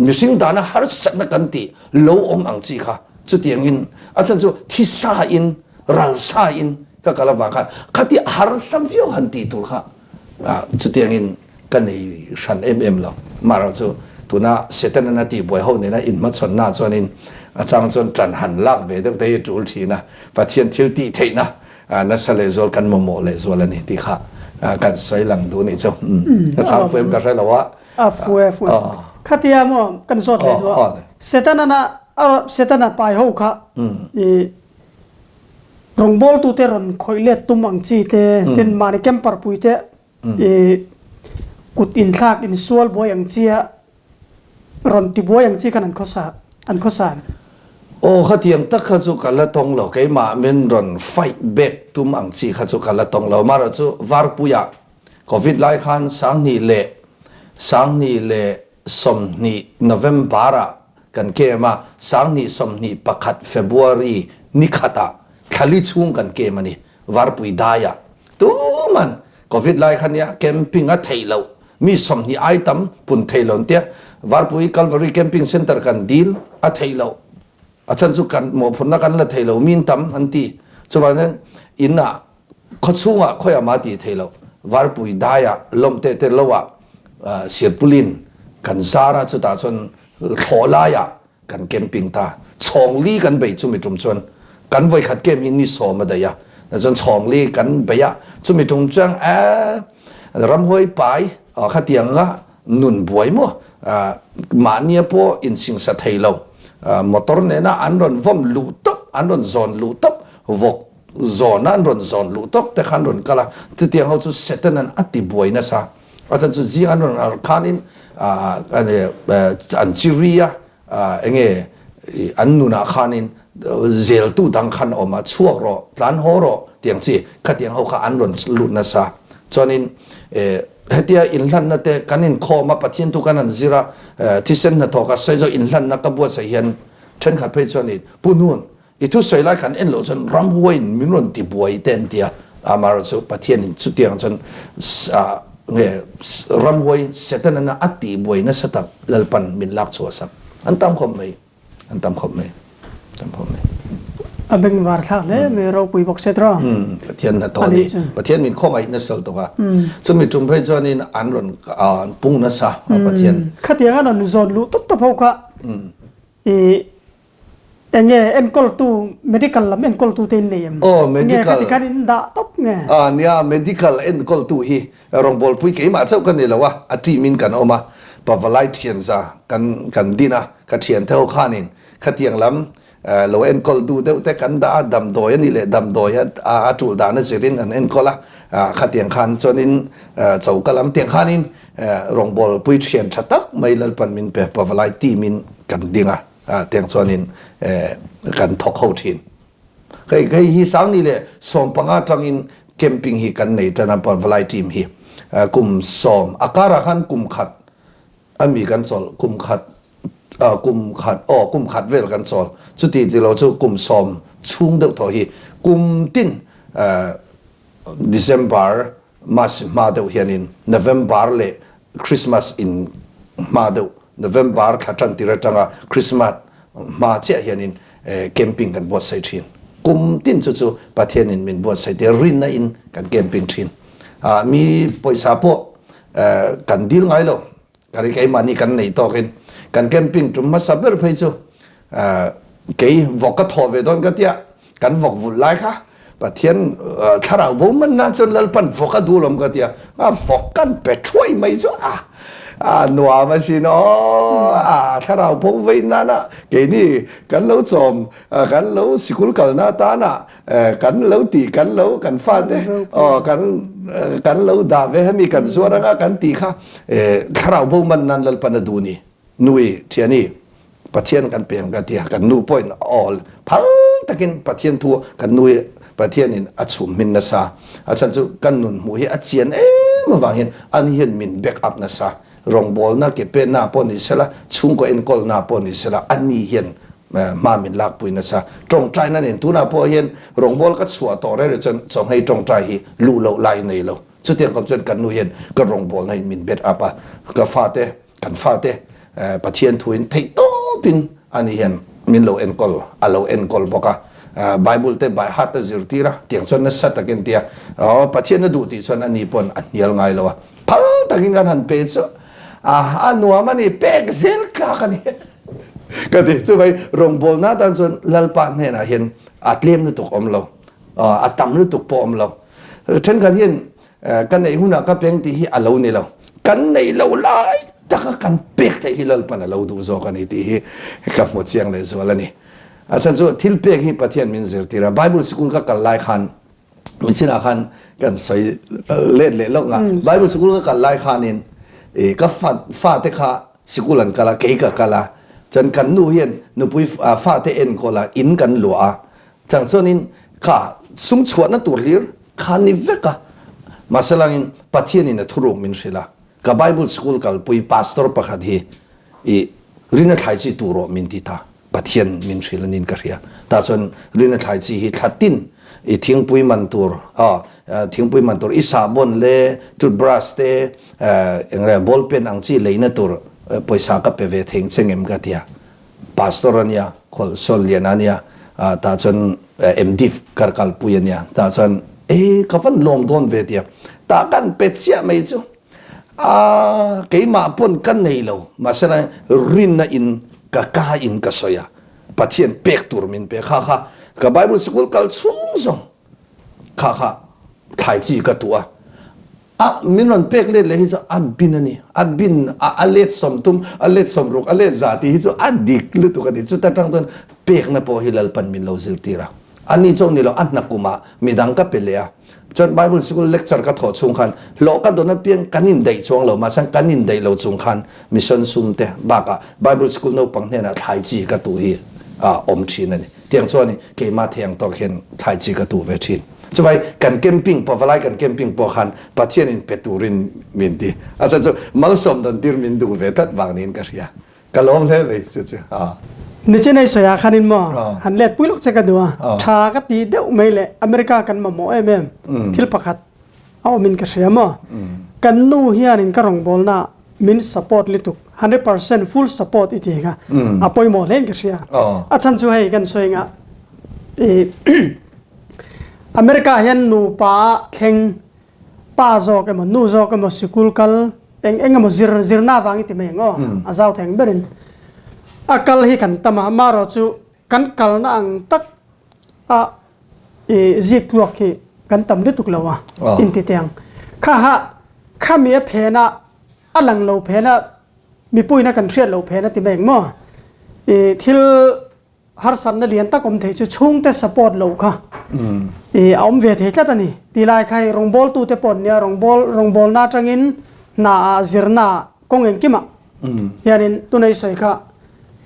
Speaker 2: มิสิงดานะฮาร์สัตนะกันตีโลอมอังจีค่ะจุดอย่างนี้อาจารย์จู่ที่ซาอินรัลซาอินก็กล่าวว่าค่ะขัดที่ฮาร์สัมฟิวหันตีตัวค่ะจุดอย่างนี้กันในชั้นแล้วมาเราจู่ตัวน่ะเสร็จแล้วนะที่บอยเขาเนี่ยนะอินมาชนหน้าส่วนนี้อาจารย์ส่วนจันหันลักเวดตั้งแต่จุลทีนะประเทศทิลตีเทนะนั่นสเลโซลกันโมโมเลโซลนี่ที่ค่ะกันใส่หลังดูนี่เจ้าก็ทำเฟรมกันใช่หรอวะ
Speaker 1: ฟูขัดยามกันสดเลยว่าเสตันน่ะเสตันน่ะไปหูค่ะรองบอลตัวเตรอนคอยเล็ดตุ้มอังจีเตตินมาในแคมป์ปาร์ปุยเตกุดอินทากอินส่วนบอยอังจีรอนติบอยอังจีกันอันข้อสาอันข้อสาม
Speaker 2: โอ้ข้าเทียงตักข้าสุกันละตรงเราไกมาเมนรอนไฟเบกตุมอังซีข้าสุกันละตรงเรามาเราจูวาร์ปุยะโควิดไล่ขันสังนี่เละสมนี่โนเวมบาระกันเกมาสังนี่สมนี่ปักขัดเฟบรุรีนิขัดทะลิชุงกันเกมานี่วาร์ปุยดายะตัวมันโควิดไล่ขันเนี่ยแคมปิ้งอะเทลาวมีสมนี่ไอตัมปุ่นเทลาวเตียวาร์ปุยคัลวารีแคมปิ้งเซ็นเตอร์กันดีลอะเทลาวอาจารย์สุกันหมอผลนักการละเทลมินตั้มอันที่ส่วนนั้นอินน่ะขดสู้ค่อยมาตีเทลวาร์ปุยดายะลมเตลวะเสียปุลินกันซาราสุดาส่วนโถลายะกันเกมปิงตาช่องลีกันไปจุ่มจุ่มชวนกันไว้ขัดเกมอินนี่สอมาได้ยะแต่ส่วนช่องลีกันไปยะจุ่มจุ่มจังรำห้วยไปขัดเตียงละนุนบวยมั้งมาเนียพออินสิงสะเทลมอเตอร์เนี่ยนะอันรอนวอมลูตับอันรอนซอนลูตับวกซอนอันรอนซอนลูตับแต่ขันรอนก็ละที่เดียวเขาจะเซตนั้นอัติบวยนะซะอาจารย์จะจีอันรอนอาร์คานินอันนี้อันจิริยาเงี้ยอันนุนาคานินเซลตูดังขันออกมาชั่วรอหลานหัวรอเตียงจีขัดเตียงเขาข้าอันรอนลูนะซะจนนี้เฮตียอินลันนั่นแต่กันอินข้อมาปะเทียนทุกันนั่นจิระที่เส้นนั่นทอกัสใส่จอินลันนักกบฏใส่เห็นเช่นขัดเพชรนี่ปุ่นนู่นอีทุใส่ไล่กันเอ็นโหลจนรำห้วยมินวนติบวยเต็นเดียมาเราจะปะเทียนสุดเดียงจนเนี่ยรำห้วยเสร็จนั้นอัติบวยนั่นสตับลลปันมินลักชัวสับอันตามคมไหมอันตามคมไหมตามคมไหม
Speaker 1: อันเป็นวาระเลยมีเราคุยบอกเสร็จแล้ว
Speaker 2: ประเทศนั้นตอนนี้ประเทศมีข้อหมายนั่นสิตัวจะมีจุ่มให้เจ้านี่อันรอนปุ่งนั่นซะประเทศ
Speaker 1: ขัดยังอันนั้นโซนรู้ตุ๊บพอกะเอ็นเอ็นกอลตู medical ลำเอ็นกอลตูเต็นเลย
Speaker 2: โอ้ medical
Speaker 1: ขัดกันอินดาตุ๊บเนี่ย
Speaker 2: เนี่ย medical เอ็นกอลตูฮีรองบอลปุยเกี่ยมาเจ้ากันนี่แหละวะอาทิมินกันออกมาปะวไลเทียนซะกันดีนะกันเทียนเท่าข้านินขัดยังลำเราเอ็นกอลดูเดี๋ยวแต่กันดาดำโดยนี่แหละดำโดยจูดานะสิรินอันเอ็นกอละขัดเตียงขันจนินเจ้ากะลำเตียงขันินรองบอลปุยเทียนชัดตักไม่ลัลปันมินเปปะวไลตีมินกันดิ่งเตียงจนินกันทอกเขาทินใครฮีสังนี่แหละสมปังอาจังอินแคมปิ้งฮีกันในจันปะวไลทีมฮีกุมสมอาการขันกุมขัดอันมีกันสอลกุมขัดกุมขัดเวลกันสอนสุดที่เราจะกุมซอมช่วงเด็กถอยกุมตินDecember มาเดือนเฮียนิน November เลยคริสต์มาสอิน มาดูNovember ขัดจันติระจังอ่ะคริสต์มาสมาเจ้าเฮียนินแคมปิ้งกันบวชใส่ทินกุมตินจู่ๆประเทศนินมินบวชใส่เดรินนะอินกันแคมปิ้งทินมีปอยสาพวกันดีลไงล่ะกันไอ้มันนี่กันไหนต่อกันแคมปิ้งจุ่มมาสับเบอร์ไปจู่ไอ้วอกกระทอเวดอนกันเดียกันวอกวุ่นไล่ค่ะประเทศถ้าเราบ่มันน่าจะเล่นปันวอกกันดูลมกันเดียวอกกันไปช่วยไม่จู่หนัวมาสิเนาะถ้าเราพบไว้นั่นนะเกนี่กันเราจอมกันเราสกุลกันหน้าตานะกันเราตีกันเรากันฟาดเด้กันเราด่าเวให้มีกันสวรรค์กันตีค่ะถ้าเราพบมันนั่นเราปนดูนี่นุยเทียนี่ประเทศกันเปลี่ยนกันเทียกันนูป่อยออลพังตะกินประเทศทัวกันนุยประเทศนี้อัดสุ่มมินนะซาอาจารย์จุกันนุนหูเฮอัดเจียนมาฟังเห็นอันเห็นมินแบ็กอัพนะซารองบอลน่าเก็บเป็นหน้าปนิสละชุ่งก็เอ็นกอลหน้าปนิสละอันนี้เห็นมามินลักปุยนะซะตรงใจนั่นเองทุน่าพอเห็นรองบอลก็สวดต่อได้เลยจนส่งให้ตรงใจฮีลู่เหล่าไล่ในเราสุดที่กับจนกันนู่เห็นก็รองบอลให้มินเบ็ดอัปะก็ฟาเตกันฟาเตปะเทียนทุนไทยโตปินอันนี้เห็นมินเหล่าเอ็นกอลอัลเหล่าเอ็นกอลบอกว่าBible เตะใบฮัตเตจิรตีระเตียงส่วนนั้นสัตตะกินเตียปะเทียนนั่นดูที่ส่วนอันนี้ปนอันเดียลไงแล้ววะพังตะกินกันหันเปซอันนัวมันนี่เป็กเซลคลากันนี่ก็ที่จะไปรองบอลน่าตันส่วนลัลปานเนี่ยนะเห็นอัดเลี้ยมนึกตุกอมเราอัดตั้มนึกตุกปอมเราฉันก็เห็นกันในหุ่นก็เป็นที่อัลเลวนี่เรากันในเราไล่แต่ก็กันเป็กที่ลัลปานเราดูโซกันนี่ที่กับหมดเสียงเลยส่วนละนี่อาจารย์ส่วนที่เป็กที่ประเทศมินซิร์ตีระไบเบิลสกุลก็กันไล่ขันมินชินาขันกันใส่เล่นเล่นลงอ่ะไบเบิลสกุลก็กันไล่ขันนี่ก็ฟาเตค่ะสกุลันกะละเกกะกะละจนกันนู่เห็นนู่ปุยฟาเตเอ็นก็ละอินกันหลัวจังส่วนนี้ค่ะสุ่มชวนนั่นตัวเลี้ยขานิเวกะมาสลังปะเทียนี่นะทุรุมินสิละกับไบเบิลสกุลกัลปุยพาสตอร์ปะขัดฮีรินัทไทยจีตุโรมินติตาปะเทียนมินสิละนินกะเรียแต่ส่วนรินัทไทยจีฮิทัดตินทิ้งปุยมันตัวทิ้งปุยมันตัวอิสาบอนเล่จุดบรัสเตอย่างไรบอลเป็นอังจีเลยนะตัวปอยสักกับเปเวทิ้งเชงเอ็มกัตยาพาสตอร์เนี่ยคนโซเลียนันเนี่ยตาจนเอ็มดิฟการกัลปุยเนี่ยตาจนก็ฟันลมโดนเวทีตากันเป็ดเสียไม่จู่เกี่ยมาปนกันในเรามาเสนอรินนะอินกับกาอินกับโซยาปัจเจียนเป็กตัวมินเป็กค่ะกับไบเบิลสกุลกัลสูงส่งค่ะถ่ายจีกับตัวมินวันเป็กเล่นเลยที่จะบินนี่บินเล็ดสมตุมเล็ดสมรุกเล็ดจาติที่จะดิกลุตุกันที่จะตั้งต้นเป็กนะพอฮิลลปันมินเราซิรตีระอันนี้จงนี่เรานักกุมามีดังกับเปลี่ยจนไบเบิลสกุลเลคเชอร์ก็ถอดชุงคันโลกก็โดนเพียงกันนินได้ช่วงเรามาสั่งกันนินได้เราชุงคันมิชชั่นซุ่มเตะบ้ากะไบเบิลสกุลโนปังเนี่ยนะถ่ายจีกับตัวฮีอมชีนั่นนี่เตียงส่วนนี้เกี่ยมาเทียงต่อเห็นถ่ายจีกับตัวเวทีจะไปกันแคมปิ้งพอฟลายกันแคมปิ้งพอคันปัจเจียนินเป็ดตูรินมินดีอาจารย์จะมาสมดันดิร์มินดูเวทัดบางนินกันเสียก็ล้มเลยจู่ๆ
Speaker 1: นี่เจในสยามคันินมอหันเล็ดปุยลูกจะกันดูชาก็ตีเดวไม่เลยอเมริกากันมาหมอเอ็มที่ประคัดเอามินกันเสียมอกันนู่เฮียนินก็รองบอลน่ะมินสปอร์ตลิตุก 100% full support อีทีค่ะอ่ะปอยหมอเล่นกันเสียอาจารย์ช่วยกันสวยงะอเมริกาเห็นนูป้าเข่งป้าจอกมันนูจอกมันสกุลกัลเอ็งมันซิร์น่าฟังอีทีไม่งออาจารย์แทงเบรินอากัลฮิกันตมามาเราจูกันกัลนังตักจิกลวกฮีกันตำดิตุกเลวะอินทิเตียงข้ามีเพนะอันหลังเราเพนะมีปุ้ยนักกันเชียดเราเพนะติไม่งอที่ฮาร์สันนั่นเรียนตะกมเทจูช่วงเตสปอร์ตเราค่ะเอาเวทเฮจัดนี่ตีลายใครรองบอลตูเตปอนเนี่ยรองบอลน่าจังอินน่าซิร์น่ากงเงินกิมะยานินตัวในสวยค่ะ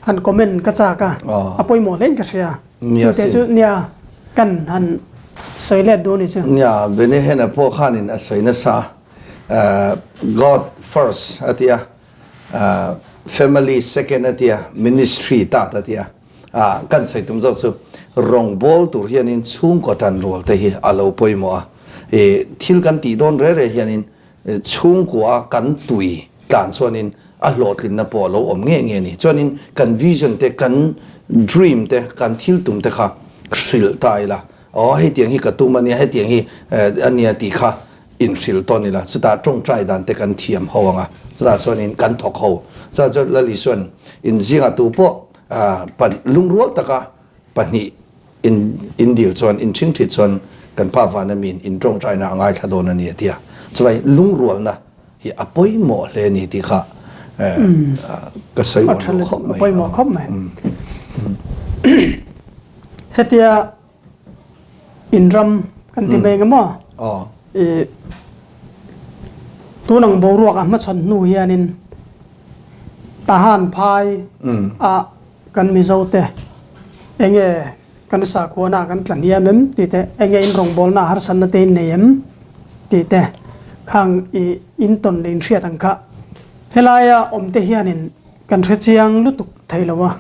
Speaker 1: หันคอมเมนต์กระจากะอภัยหมดเล่นกันเสียจุดเตจุเนี่ยกันหันสวยเล็ดดูนี่จ้ะ
Speaker 2: เนี่ยเวเนเห็นพวกข้านินสวยนะซะGod first อะที่family second อะที่ ministry ตาอะที่กันใส่ตุ้มจ้าสุรองบอลตัวเฮียนินชุ่งกอดันโรลเตะอาลูปอยมัวทิลกันตีโดนเรื่อยๆเฮียนินชุ่งกว่ากันตุยการส่วนนิน a lot in na po lo om nge nge ni chuanin kan vision te kan dream te kan thil tum te kha sil tai la hei tiang hi ka tu mania hei tiang hi ania ti kha in sil ton ni la chuta tong trai dan te kan thiam hawanga chuta chuanin kan thok ho cha la li suan in zinga tu po pan lungrual taka pani in deal chuan in ching thi chuan kan pa van min in tong trai na ngai thadon ani tia chuai lungrual na hi apoi mo hle ni ti kha ka sai wa khom mai
Speaker 1: apoi mo khom mai hetia inram kan ti mai ngamo tu nang bo ruak ma chon nu hianin tahan phai kan mi zo te enge kan sa ko na kan tlan ya mem ti te enge in rong bol na har san na te nem ti te khang in ton lein thriat ang kha helaya om te hianin kan thre chiang lutuk thailawa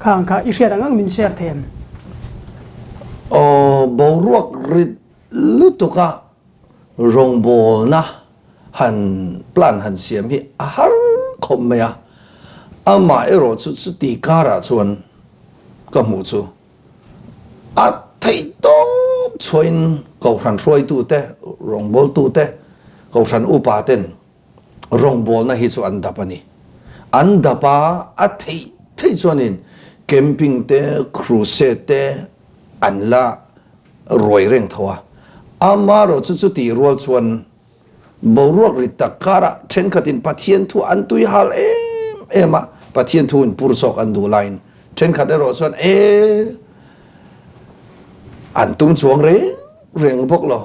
Speaker 1: khang kha i thriat ang min share them
Speaker 2: bo ruak rit lutuka rong bol na han plan han siam hi har khom maya ama ero chu ti kara chuan ka mu chu a thei to choin ko ran roi tu te rong bol tu te ko ran upa ten rong bol na hi chu an dapani an dapa a thei chuanin camping te cruise te an la roi reng thawa ama ro chu ti rol chuan bo ruak ri takara then khatin pathian thu an tui hal ema pathian thu in pur sok an du line then khat ro chuan an tum chuang re reng bok lo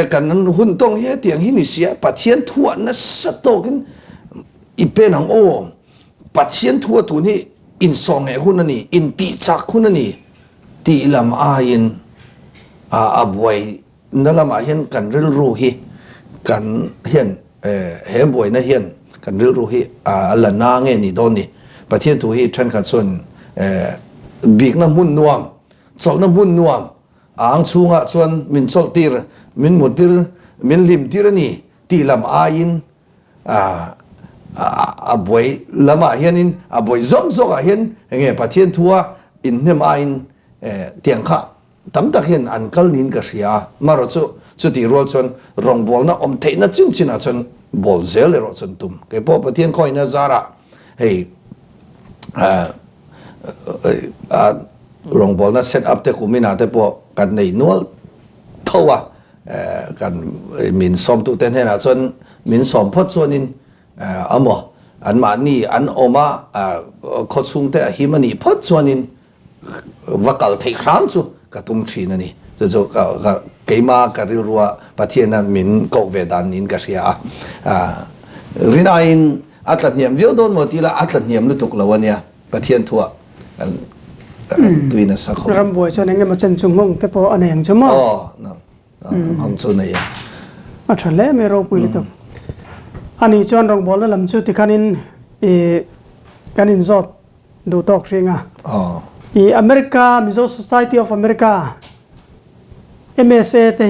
Speaker 2: kan hun tong he tiang hi ni sia pathian thu an na satokin ipen ang pathian thu tu ni in song he hun ani in ti chak hun ani ti lam a in a boy nalam a hian kan ril ru hi kan hian he boy na hian kan ril ru hi la na nge ni don ni pathian thu hi than khat chon big na mun nuam chol na mun nuam ang chunga chuan min chol tir min mutir min lim tir ani ti lam a in a boy lama hianin a boy zong zong a hian nge pathian thua in nem a in tiang kha tam tak hian an kal nin ka ria maro chu ti rol chon rong bol na om the na chin chin a chon bol zel ro chon tum ke po pathian khoi na zara hei rong bol na set up te kumina te po kan nei nual thowa kan min som tu ten hena chon min som phot chonin amo an ma ni an oma kho chung te himani phot chonin vakal thei kham chu ka tum thina ni zo ka keima ka rilwa pathiana min ko vedan nin ka ria rinain atlat niam vio don motila atlat niam lutuk lawania pathian thua tuina sa kho
Speaker 1: ram boy chon enge ma chen chung ngong te po aneng chuma
Speaker 2: no hom chu nei
Speaker 1: a thale me ro pui to ani chon rong bol lam chu ti khanin kanin zot du tok ringa America Mizo Society of America MSA te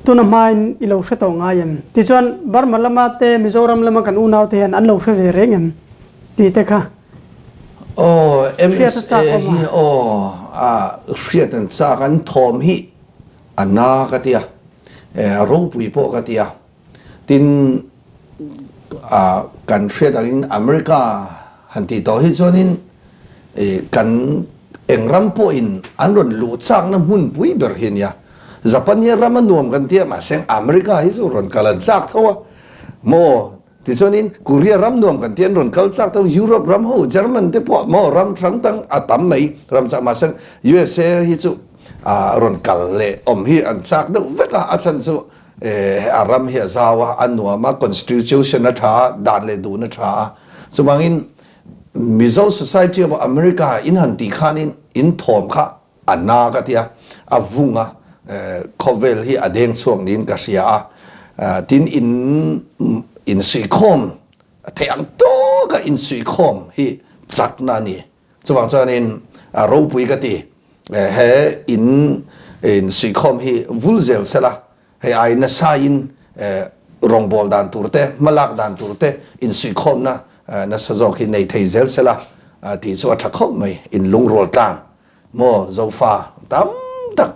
Speaker 1: tuna main ilo hreto ngayam ti chuan Burma lama te Mizoram lama kan unaw te an lo hre ve rengem ti te kha
Speaker 2: MSA hi hriat an cha kan thom hi anna ka tia ro pui po ka tia tin kan hriat in America han ti to hi chonin kan engram po in anron lu chak na mun pui ber hin ya Japania ramanuam kan tia ma seng America hi zo ron kalan chak thawa mo ti chonin Korea ram nuam kan tian ron kal chak thaw Europe ram ho German te po mo ram thang tang atam mai ram chak ma seng USA hi chu ron kal le om hi an chak do veka achan chu aram hi zawa anwa ma constitution na tha dan le du na tha chumangin Mizo Society of America in han ti khanin in thom kha anna ka tia avunga khovel hi adeng chuang nin ka ria tin in suikhom theyang to ka in suikhom hi chakna ni chuwang chanin ro pui ka ti he in suikhom hi vulzel sela he ai na sa in rong bol dan turte malak dan turte in sui khom na sajok hi nei thei zel sela ti chu atha khom mai in lung rol tan mo zofa tam tak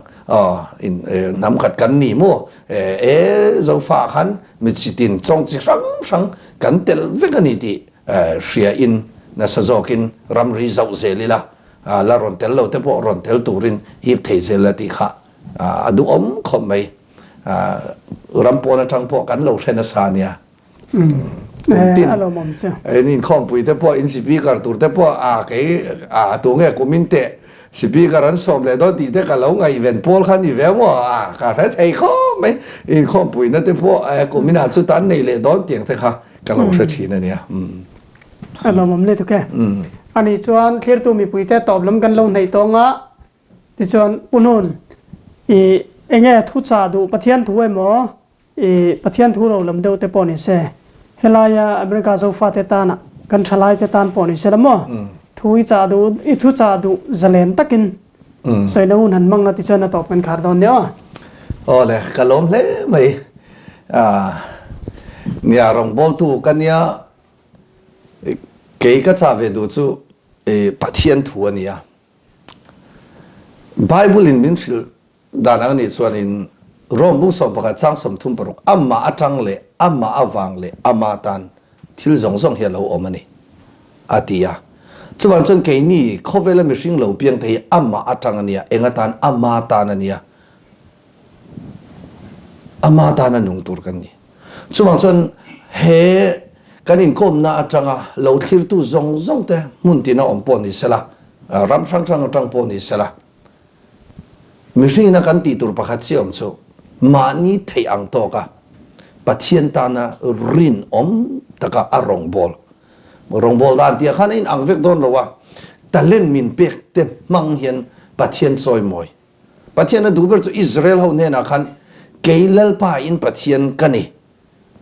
Speaker 2: in nam khat kan ni mo zofa khan mi chitin chong chi sang kan tel vekani ti shia in na sajok in ram ri zau zelila la ron tel lo te po ron tel turin hip thei zel la ti kha adu om khom mai ram po na thang po kan lo thena sa nia
Speaker 1: tin alo mom cha
Speaker 2: nin khom pui te po in speaker tur te po ke tu nge kominte speaker an som le do ti te ka lo ngai ven pol khan ni ve mo ka ra thei kho mai in khom pui na te po komina chu tan nei le don tiang te kha ka lo thra thi na nia
Speaker 1: alo mom le to ke ani chuan clear tu mi pui te top lam kan lo nei to nga ti chuan punun enge thu cha du pathian thu emo pathian thu ro lam deu te poni se helaya america zo fa te tana kan thalai te tan poni se lamo thui cha du I thu cha du zalen takin soina un han manga ti chana top kan khar don ne
Speaker 2: le kalom le mai nia rong bol tu kan nia ke ka cha ve du chu pathian thu ania bible in min fil danang ni chuan in rom bu som pakha chang som thum paruk amma atang le amma awang le amma tan thil zong zong he lo omani atia chuan chon ke ni khovela mi hring lo piang thei amma atang ania enga tan amma tan ania amma tan anung tur kan ni chuan chon he kanin kom na atanga lo thil tu zong zong te mun tina om pon ni sela ram sang sang atang pon ni sela mi hring na kan ti tur pakhat siom chu mani thei ang to ka pathian ta na rin om taka arong bol dan tia khan in ang vek don lowa talen min pek te mang hian pathian choi moi pathian na duber chu Israel ho ne na khan keilal pa in pathian kani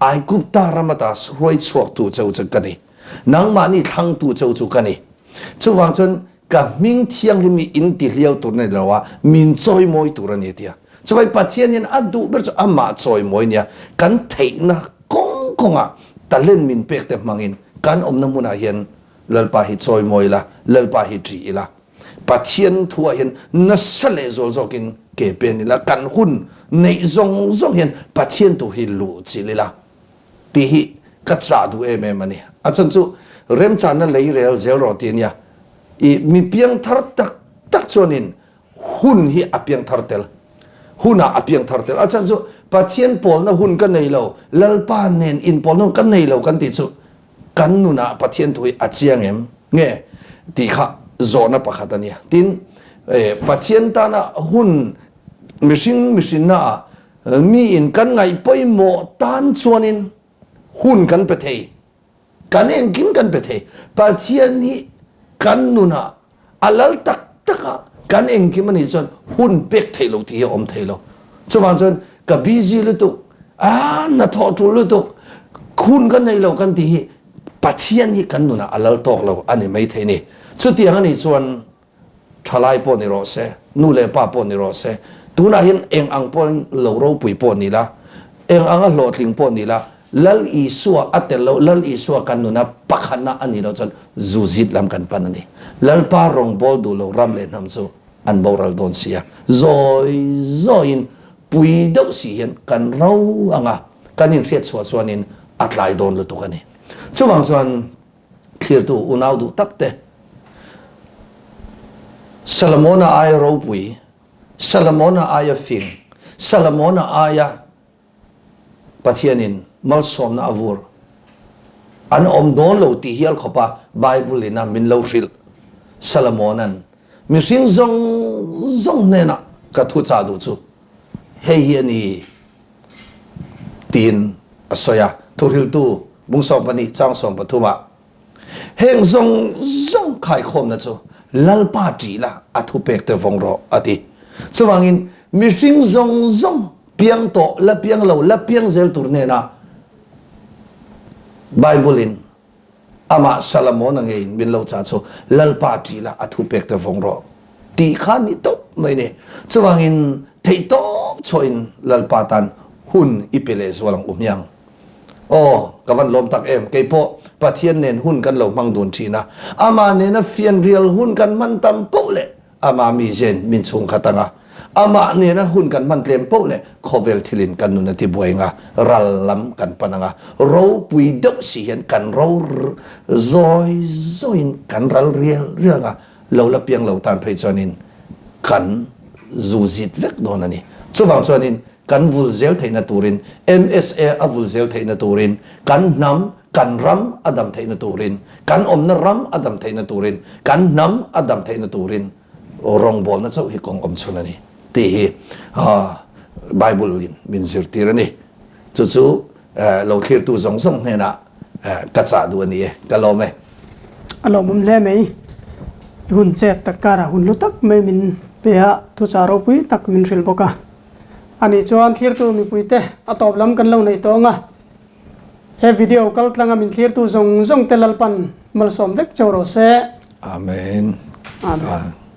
Speaker 2: ai gupta ramata roi chuak tu chau chu kani nang mani thang tu chau chu kani chuwang chon ka ming thiang limi in ti hliau tur ne lawa min choi moi tur ani tia chuwai pathian in adu ber chu ama choi moi nia kan thei na kong konga talen min pek te mangin kan om na muna hian lalpa hi choi moi la lalpa hi tri la pathian thua hian na sale zol zokin ke pen la kan hun nei zong zong hian pathian tu hi lu chi la ti hi ka cha du mani achan chu rem chan na lei rel zel ro ti nia I mi piang thar tak chonin hun hi apiang thartel huna apiang thartel achan chu pathian pol na hun kan nei lo lalpa nen in pol no kan nei lo kan ti chu kan nu na pathian thui achiang em nge ti kha zona pakhatania tin pathian ta na hun machine na mi in kan ngai poi mo tan chuanin hun kan pe thei kan en kin kan pe thei pathian ni kan nuna alal tak taka kan engki mani chon hun pek thailo ti om thailo chuwan chon ka busy lu tu na tho tu lu tu khun kan nei lo kan ti hi pathian hi kan nuna alal tok lo ani mai theini chu ti ani chuan thalai po ni ro se nu le pa po ni ro se tuna hin eng ang pon lo ro pui po ni la eng ang a hlotling po ni la lal isua atelo lal isua kanuna pakhana ani lo chon zuzit lam kan panani lal pa rong bol du lo ram le nam chu an boral don sia zoin pui do si hen kan ro anga kanin riat chuanin atlai don lu to kani chuwang chuan clear tu unau du takte Salomona ay ro pui Salomona ay fin Salomona aya pathianin mal som na avur an om don lo ti hial khopa bible ina min lo ril Salomonan mi sing zong ne na ka thu cha du chu hei hi ni tin asoya thuril tu bung som pani chang som pathuma heng zong khai khom na chu lalpa ti la athu pek te vong ro ati chuwangin mi sing zong piang to la piang lo la piang zel tur ne na bible in ama Salomon angin bin lo cha chu lalpa ti la athu pek te vong ro ti khan ni top mai ne chuwangin thei top choin lalpa tan hun ipele zwalang umyang โอ้กวันลมตักเอ็มเกยโปปะเทียนเน้นหุ้นกันเรามังดุนทีนะอามาเนนะเฟียนเรียลหุ้นกันมันตำโปเลยอามามีเจนมินซุงขัตังะอามาเนนะหุ้นกันมันเตรียมโปเลยโคเวลทิลินกันนุนที่บวยงะรัลลัมกันปนังะเราปุยดกสีเห็นกันเราซอยกันรัลเรียลเรื่องอะเราละเพียงเราตานเพจนินกันจูจิตเวกโดนนี่สุฟังส่วนนินกันวุลเซลเทนตูริน MSA อวุลเซลเทนตูรินกันนำกันรำอดัมเทนตูรินกันอมนรำอดัมเทนตูรินกันนำอดัมเทนตูรินรองบอลนั่นเจ้าฮิกองอมสุนันนี่ตีไบเบิลลินมินซิร์ตีรนี่จู่ๆเราคิดตัวสงเนี่ยนะกัจจาดูนี่ก็ลองไหม
Speaker 1: อารมณ์มันเล่ไหมหุ่นเจ็บตะการะหุ่นลุตักไม่มินเปียทุจารปุยตักมินริลบกะอันนี้จวนเทียร์ตัวมีปุยเตะอัตอบล้ำกันเล่าในตัวงะเฮวิดีโอกัลตลังมินเทียร์ตัวซงเตลัลปันมัลสมเวกเจ้าโรเซ
Speaker 2: อาเมน
Speaker 1: อาเมน